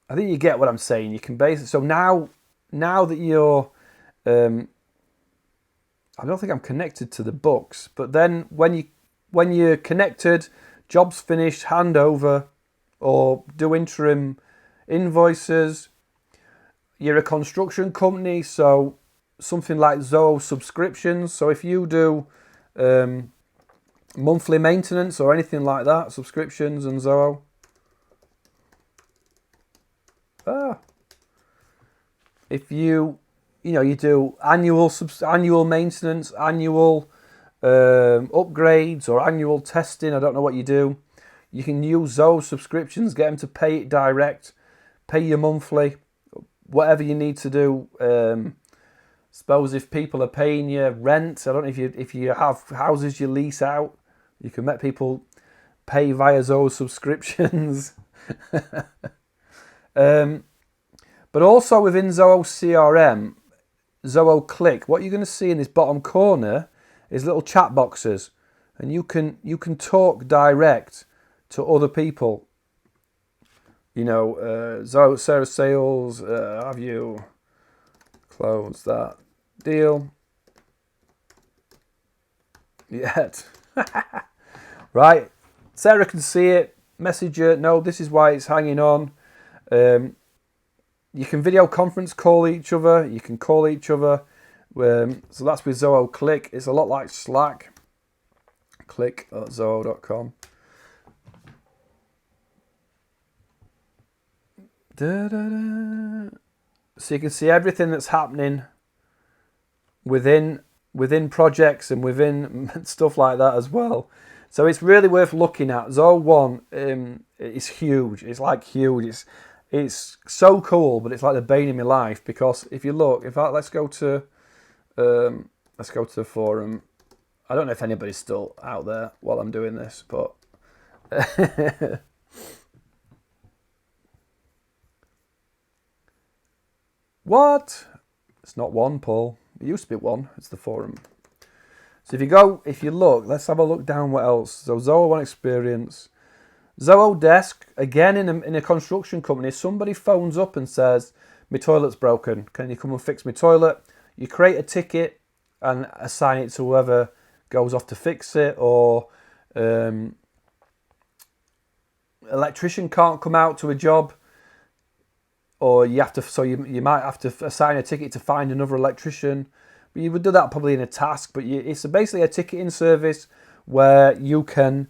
I think you get what I'm saying. You can base it. So now that you're, I don't think I'm connected to the books, but then when you're connected, job's finished, hand over, or do interim invoices. You're a construction company, so something like Zoho subscriptions. So if you do monthly maintenance or anything like that, subscriptions and Zoho. If you do annual maintenance, annual upgrades, or annual testing, I don't know what you do. You can use Zoho subscriptions, get them to pay it direct, pay you monthly, whatever you need to do. Suppose if people are paying you rent, I don't know if you have houses you lease out, you can make people pay via Zoho subscriptions. But also within Zoho CRM, Zoho Click, what you're going to see in this bottom corner is little chat boxes, and you can talk direct to other people. You know, Zoho Sarah Sales, have you closed that deal yet? Right, Sarah can see it, message her, no, this is why it's hanging on. You can video conference call each other, you can call each other. So that's with Zoho Click. It's a lot like Slack. Click.zoho.com. So you can see everything that's happening within projects and within stuff like that as well. So it's really worth looking at. Zoho 1 is huge. It's like huge. It's so cool, but it's like the bane of my life, because if you look, in fact, let's go to the forum. I don't know if anybody's still out there while I'm doing this, but what? It's not one, Paul. It used to be one. It's the forum. So if you look, let's have a look down what else. So Zoho 1 Experience. Zoho Desk, again in a construction company, somebody phones up and says, my toilet's broken, can you come and fix my toilet? You create a ticket and assign it to whoever goes off to fix it, or electrician can't come out to a job, or you might have to assign a ticket to find another electrician. But you would do that probably in a task, but it's basically a ticketing service where you can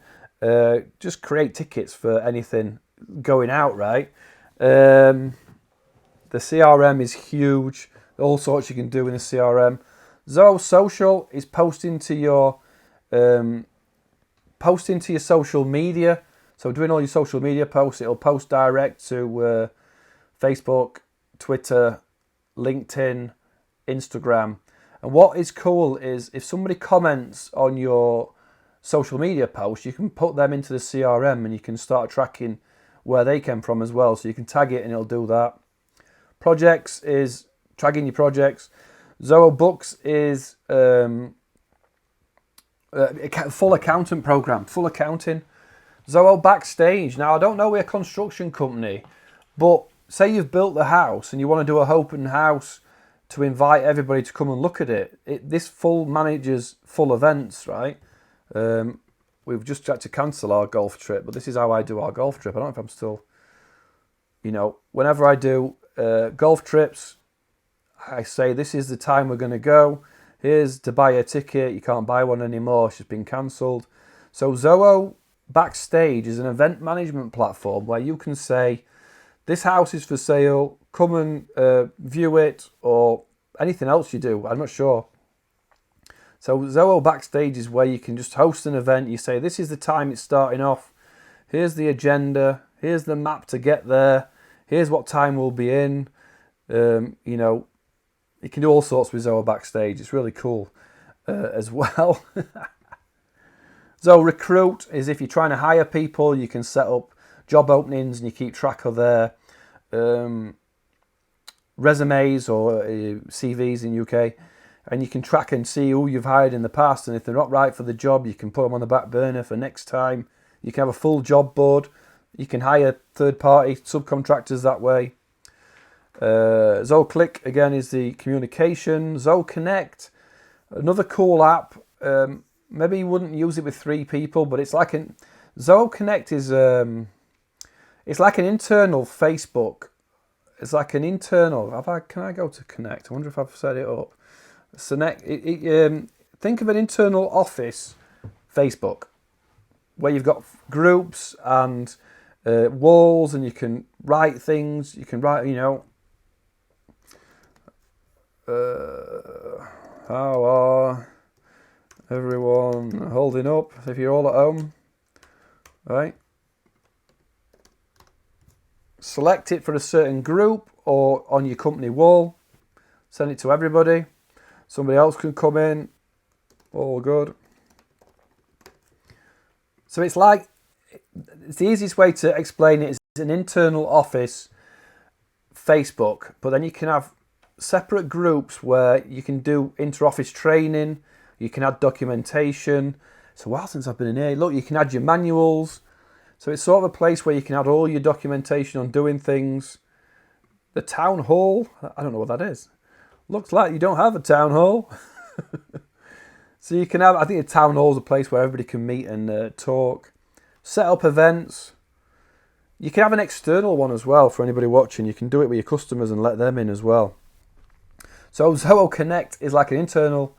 just create tickets for anything going out, right? The CRM is huge. All sorts you can do in the CRM. Zoho Social is posting to your social media. So doing all your social media posts, it'll post direct to Facebook, Twitter, LinkedIn, Instagram. And what is cool is if somebody comments on your social media post, you can put them into the CRM and you can start tracking where they came from as well. So you can tag it and it'll do that. Projects is tracking your projects. Zoho Books is a full accountant program, full accounting. Zoho Backstage. Now, I don't know, we're a construction company, but say you've built the house and you want to do a open house to invite everybody to come and look at it. This full manages full events, right? We've just had to cancel our golf trip, but this is how I do our golf trip. I don't know if I'm still, whenever I do golf trips, I say this is the time we're going to go. Here's to buy a ticket. You can't buy one anymore. It's just been cancelled. So Zoho Backstage is an event management platform where you can say, this house is for sale, come and view it, or anything else you do, I'm not sure. So Zoho Backstage is where you can just host an event. You say, this is the time it's starting off, here's the agenda, here's the map to get there, here's what time we'll be in. You can do all sorts with Zoho Backstage. It's really cool as well. Zoho Recruit is if you're trying to hire people, you can set up job openings and you keep track of their resumes or CVs in UK, and you can track and see who you've hired in the past, and if they're not right for the job, you can put them on the back burner for next time. You can have a full job board. You can hire third-party subcontractors that way. Zoho Click, again, is the communication. Zoho Connect, another cool app. Maybe you wouldn't use it with 3 people, but it's like Zoho Connect is it's like an internal Facebook. It's like an internal. Can I go to Connect? I wonder if I've set it up. Think of an internal office Facebook where you've got groups and walls, and you can write things. You can write, how are everyone holding up? If you're all at home, right? Select it for a certain group or on your company wall. Send it to everybody. Somebody else can come in. All good. So it's the easiest way to explain it is an internal office Facebook, but then you can have separate groups where you can do inter-office training. You can add documentation. It's a while since I've been in here. Look, you can add your manuals. So it's sort of a place where you can add all your documentation on doing things. The town hall, I don't know what that is. Looks like you don't have a town hall. So you can have, I think a town hall is a place where everybody can meet and talk. Set up events. You can have an external one as well for anybody watching. You can do it with your customers and let them in as well. So Zoho Connect is like an internal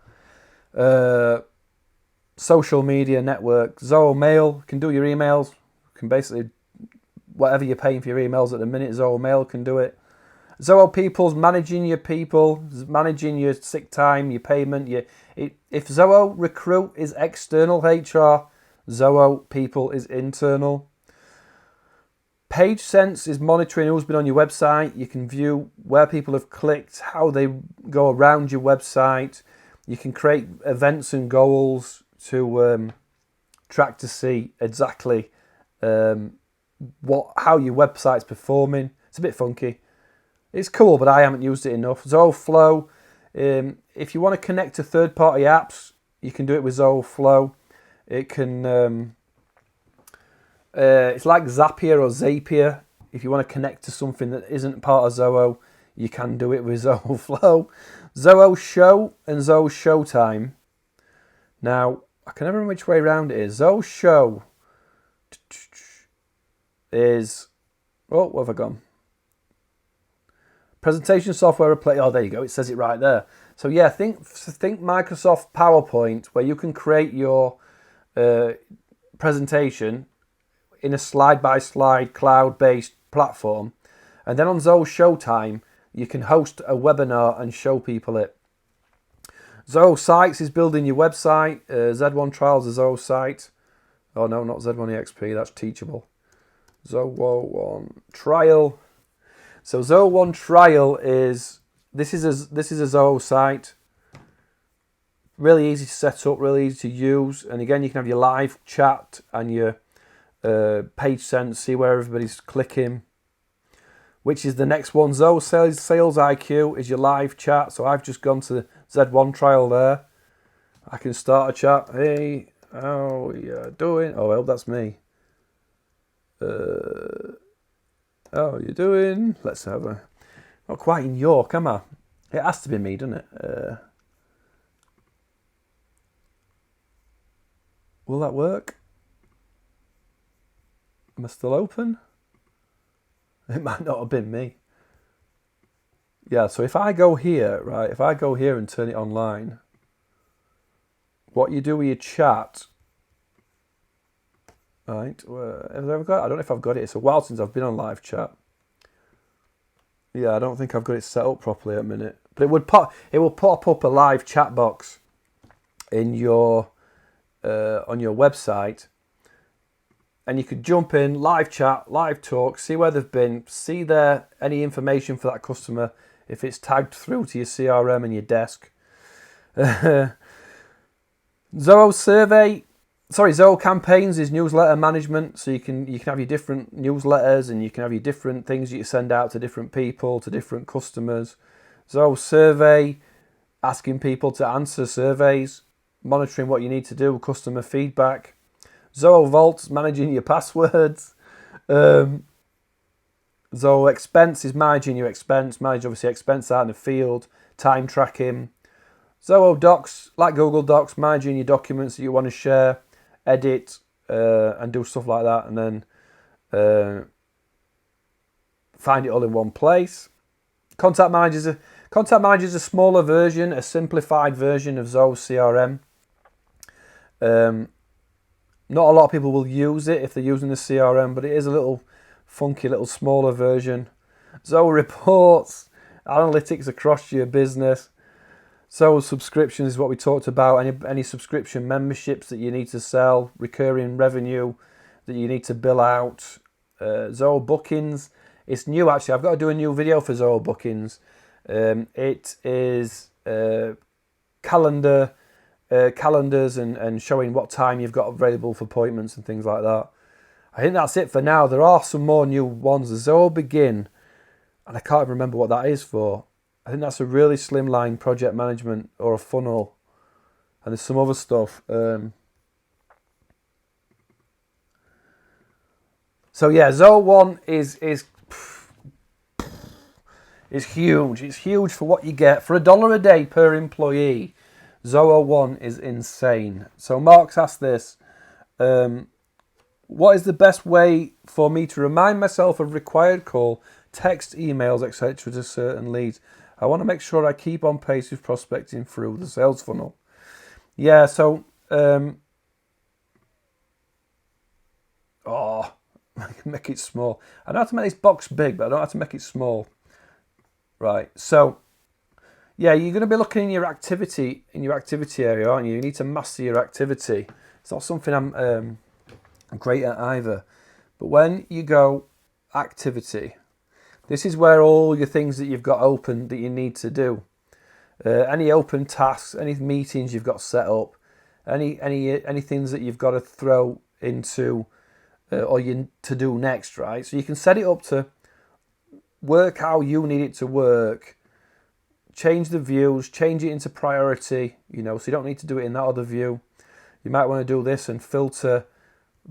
social media network. Zoho Mail can do your emails. Can basically, whatever you're paying for your emails at the minute, Zoho Mail can do it. Zoho People's managing your people, managing your sick time, your payment. If Zoho Recruit is external HR, Zoho People is internal. PageSense is monitoring who's been on your website. You can view where people have clicked, how they go around your website. You can create events and goals to track to see exactly how your website's performing. It's a bit funky. It's cool, but I haven't used it enough. Zoho Flow. If you want to connect to third-party apps, you can do it with Zoho Flow. It can. It's like Zapier or Zapier. If you want to connect to something that isn't part of Zoho, you can do it with Zoho Flow. Zoho Show and Zoho Showtime. Now, I can never remember which way around it is. Zoho Show is... Oh, where have I gone? Presentation software replace. Oh, there you go. It says it right there. So yeah, think Microsoft PowerPoint, where you can create your presentation in a slide-by-slide cloud-based platform. And then on Zoho Showtime, you can host a webinar and show people it. Zoho Sites is building your website. Z1 Trials is a Zoho site. Oh no, not Z1 EXP, that's Teachable. Zoho 1 Trial. So Zoho 1 Trial is this is a Zoho site. Really easy to set up, really easy to use. And again, you can have your live chat and your page sense, see where everybody's clicking. Which is the next one. Zoho Sales IQ is your live chat. So I've just gone to the Z1 Trial there. I can start a chat. Hey, how you doing? Oh, well, that's me. How you doing? Let's have a... Not quite in York, am I? It has to be me, doesn't it? Will that work? Am I still open? It might not have been me. Yeah, so if I go here, right, if I go here and turn it online, what you do with your chat, right, have I ever got it? I don't know if I've got it. It's a while since I've been on live chat. Yeah, I don't think I've got it set up properly at a minute. But it will pop up a live chat box in your on your website. And you could jump in, live chat, live talk, see where they've been, see there any information for that customer, if it's tagged through to your CRM and your desk. Zoho Campaigns is newsletter management, so you can have your different newsletters and you can have your different things that you send out to different people, to different customers. Zoho Survey, asking people to answer surveys, monitoring what you need to do, customer feedback. Zoho Vault, managing your passwords. Zoho Expense is managing your expense. Manage, obviously, expense out in the field. Time tracking. Zoho Docs, like Google Docs, managing your documents that you want to share, edit, and do stuff like that. And then find it all in one place. Contact Manager is a smaller version, a simplified version of Zoho CRM. Not a lot of people will use it if they're using the CRM, but it is a little funky, little smaller version. Zoho Reports, analytics across your business. Zoho Subscriptions is what we talked about. Any subscription memberships that you need to sell, recurring revenue that you need to bill out. Zoho Bookings, it's new actually. I've got to do a new video for Zoho Bookings. It is calendars and showing what time you've got available for appointments and things like that. I think that's it for now. There are some more new ones. The Zoho Begin, and I can't even remember what that is for. I think that's a really slimline project management or a funnel. And there's some other stuff. So yeah, Zoho 1 is huge. It's huge for what you get. For $1 a day per employee, Zoho 1 is insane. So Mark's asked this, what is the best way for me to remind myself of required call, text, emails, etc. to certain leads? I want to make sure I keep on pace with prospecting through the sales funnel. Yeah, so, make it small. I know how to make this box big, but I don't know how to make it small. Right, so, yeah, you're going to be looking in your activity area, aren't you? You need to master your activity. It's not something I'm great at either. But when you go activity, this is where all your things that you've got open that you need to do. Any open tasks, any meetings you've got set up, any things that you've got to throw into or you to do next, right? So you can set it up to work how you need it to work. Change the views, change it into priority, so you don't need to do it in that other view. You might want to do this and filter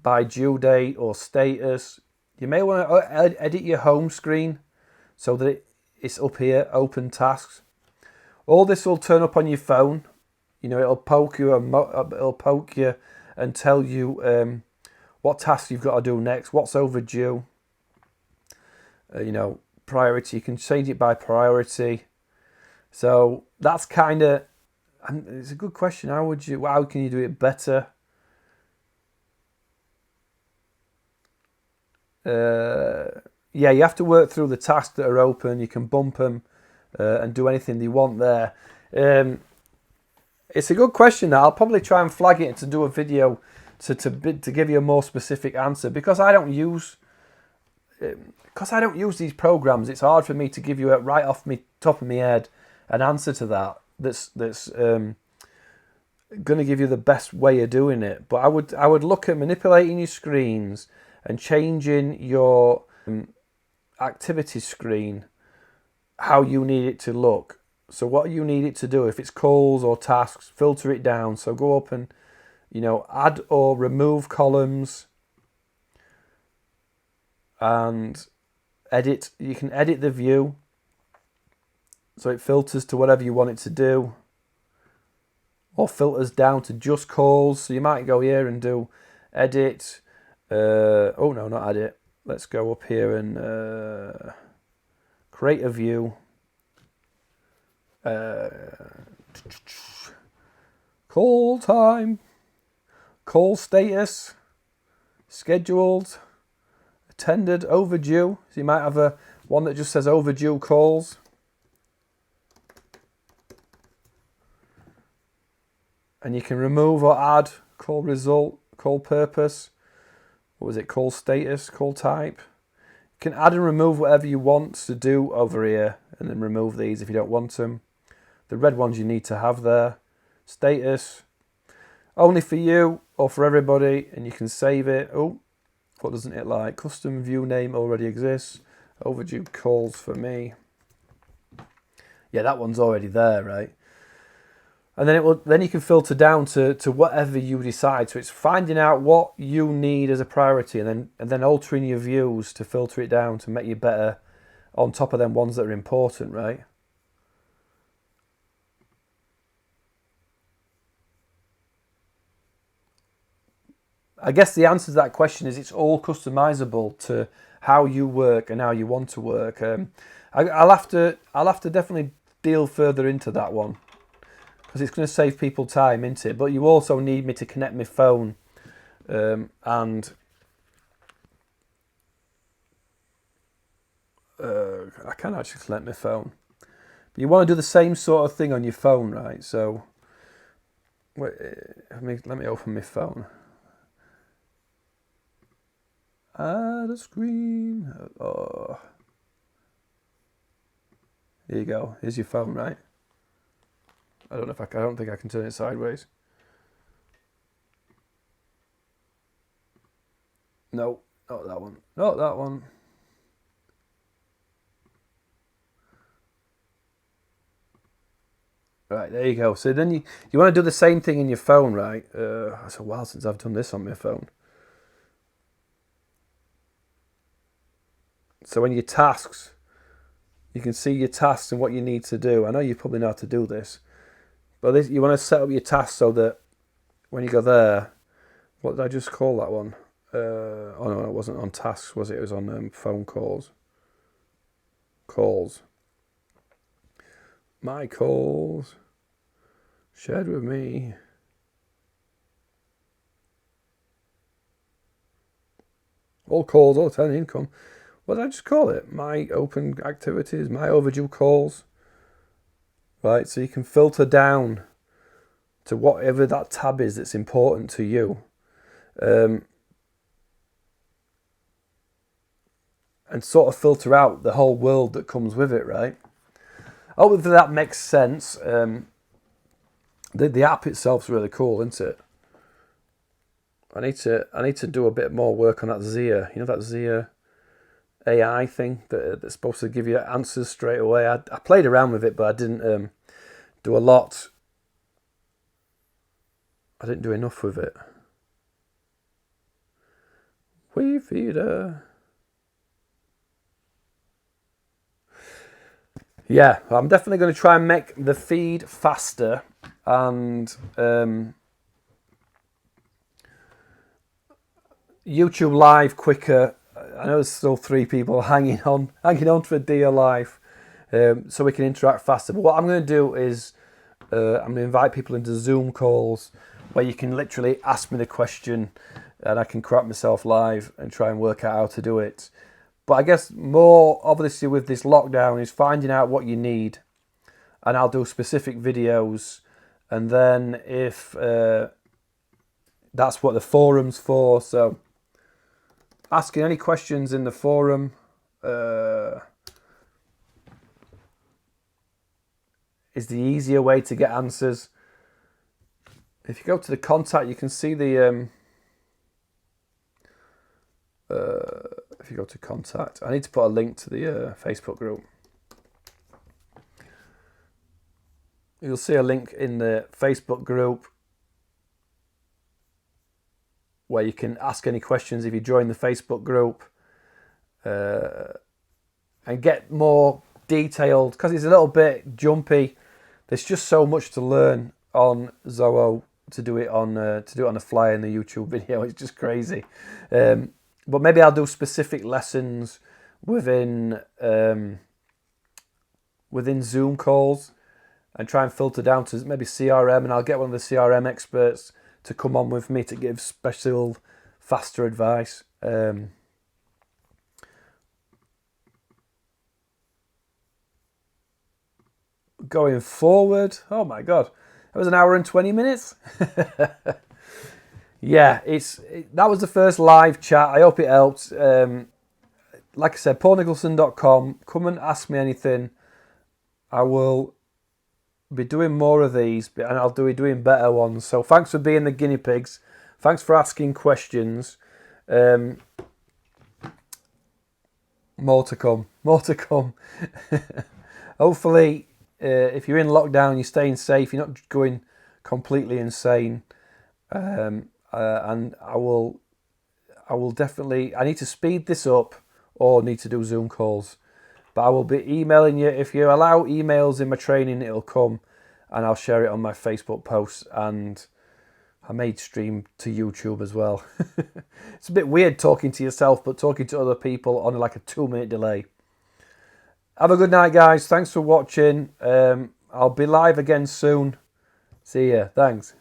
by due date or status. You may want to edit your home screen so that it's up here, open tasks. All this will turn up on your phone. It'll poke you and tell you what tasks you've got to do next, what's overdue. Priority, you can change it by priority. So that's it's a good question. How can you do it better? yeah, you have to work through the tasks that are open. You can bump them and do anything you want there. It's a good question. That I'll probably try and flag it to do a video to give you a more specific answer, because I don't use these programs. It's hard for me to give you right off me top of my head an answer to that. That's going to give you the best way of doing it. But I would look at manipulating your screens and changing your activity screen how you need it to look. So what you need it to do, if it's calls or tasks, filter it down. So go up and, add or remove columns and edit. You can edit the view so it filters to whatever you want it to do, or filters down to just calls. So you might go here and do edit. Oh no, not edit. Let's go up here and create a view. Call time, call status, scheduled, attended, overdue. So you might have one that just says overdue calls. And you can remove or add call result, call purpose. What was it? Call status, call type. You can add and remove whatever you want to do over here, and then remove these if you don't want them. The red ones you need to have there. Status, only for you or for everybody, and you can save it. Oh, what doesn't it like? Custom view name already exists. Overdue calls for me. Yeah, that one's already there, right? And then you can filter down to whatever you decide. So it's finding out what you need as a priority, and then altering your views to filter it down to make you better on top of them ones that are important, right? I guess the answer to that question is it's all customizable to how you work and how you want to work. I'll have to definitely deal further into that one, because it's going to save people time, isn't it? But you also need me to connect my phone, and I can actually connect my phone. But you want to do the same sort of thing on your phone, right? So wait, let me open my phone. Add a screen. Oh, here you go. Here's your phone, right? I don't think I can turn it sideways. No, not that one. Not that one. Right, there you go. So then you want to do the same thing in your phone, right? It's a while since I've done this on my phone. So in your tasks, you can see your tasks and what you need to do. I know you probably know how to do this, but you want to set up your tasks so that when you go there, what did I just call that one? Oh no, it wasn't on tasks, was it? It was on phone calls. Calls. My calls. Shared with me. All calls, all attending income. What did I just call it? My open activities, my overdue calls. Right, so you can filter down to whatever that tab is that's important to you. And sort of filter out the whole world that comes with it, right? Hopefully that makes sense. The app itself's really cool, isn't it? I need to do a bit more work on that Zia. You know that Zia AI thing that's supposed to give you answers straight away. I played around with it, but I didn't do a lot. I didn't do enough with it. Feeder. Yeah, I'm definitely going to try and make the feed faster and YouTube Live quicker. I know there's still 3 people hanging on for dear life, so we can interact faster. But what I'm going to do is I'm going to invite people into Zoom calls where you can literally ask me the question and I can crap myself live and try and work out how to do it. But I guess more obviously with this lockdown is finding out what you need, and I'll do specific videos. And then if that's what the forum's for, so asking any questions in the forum is the easier way to get answers. If you go to the contact, you can see the if you go to contact, I need to put a link to the Facebook group. You'll see a link in the Facebook group where you can ask any questions if you join the Facebook group, and get more detailed, because it's a little bit jumpy. There's just so much to learn on Zoho to do it on the fly in the YouTube video. It's just crazy. But maybe I'll do specific lessons within Zoom calls and try and filter down to maybe CRM, and I'll get one of the CRM experts to come on with me to give special, faster advice. Going forward, oh my God, that was an hour and 20 minutes. Yeah, that was the first live chat. I hope it helped. Like I said, paulnicholson.com. Come and ask me anything. I will be doing more of these, and I'll be doing better ones. So thanks for being the guinea pigs. Thanks for asking questions. More to come. More to come. Hopefully, if you're in lockdown, you're staying safe. You're not going completely insane. And I will definitely, I need to speed this up or need to do Zoom calls. But I will be emailing you. If you allow emails in my training, it'll come, and I'll share it on my Facebook posts, and I may stream to YouTube as well. It's a bit weird talking to yourself, but talking to other people on like a 2-minute delay. Have a good night, guys. Thanks for watching. I'll be live again soon. See ya. Thanks.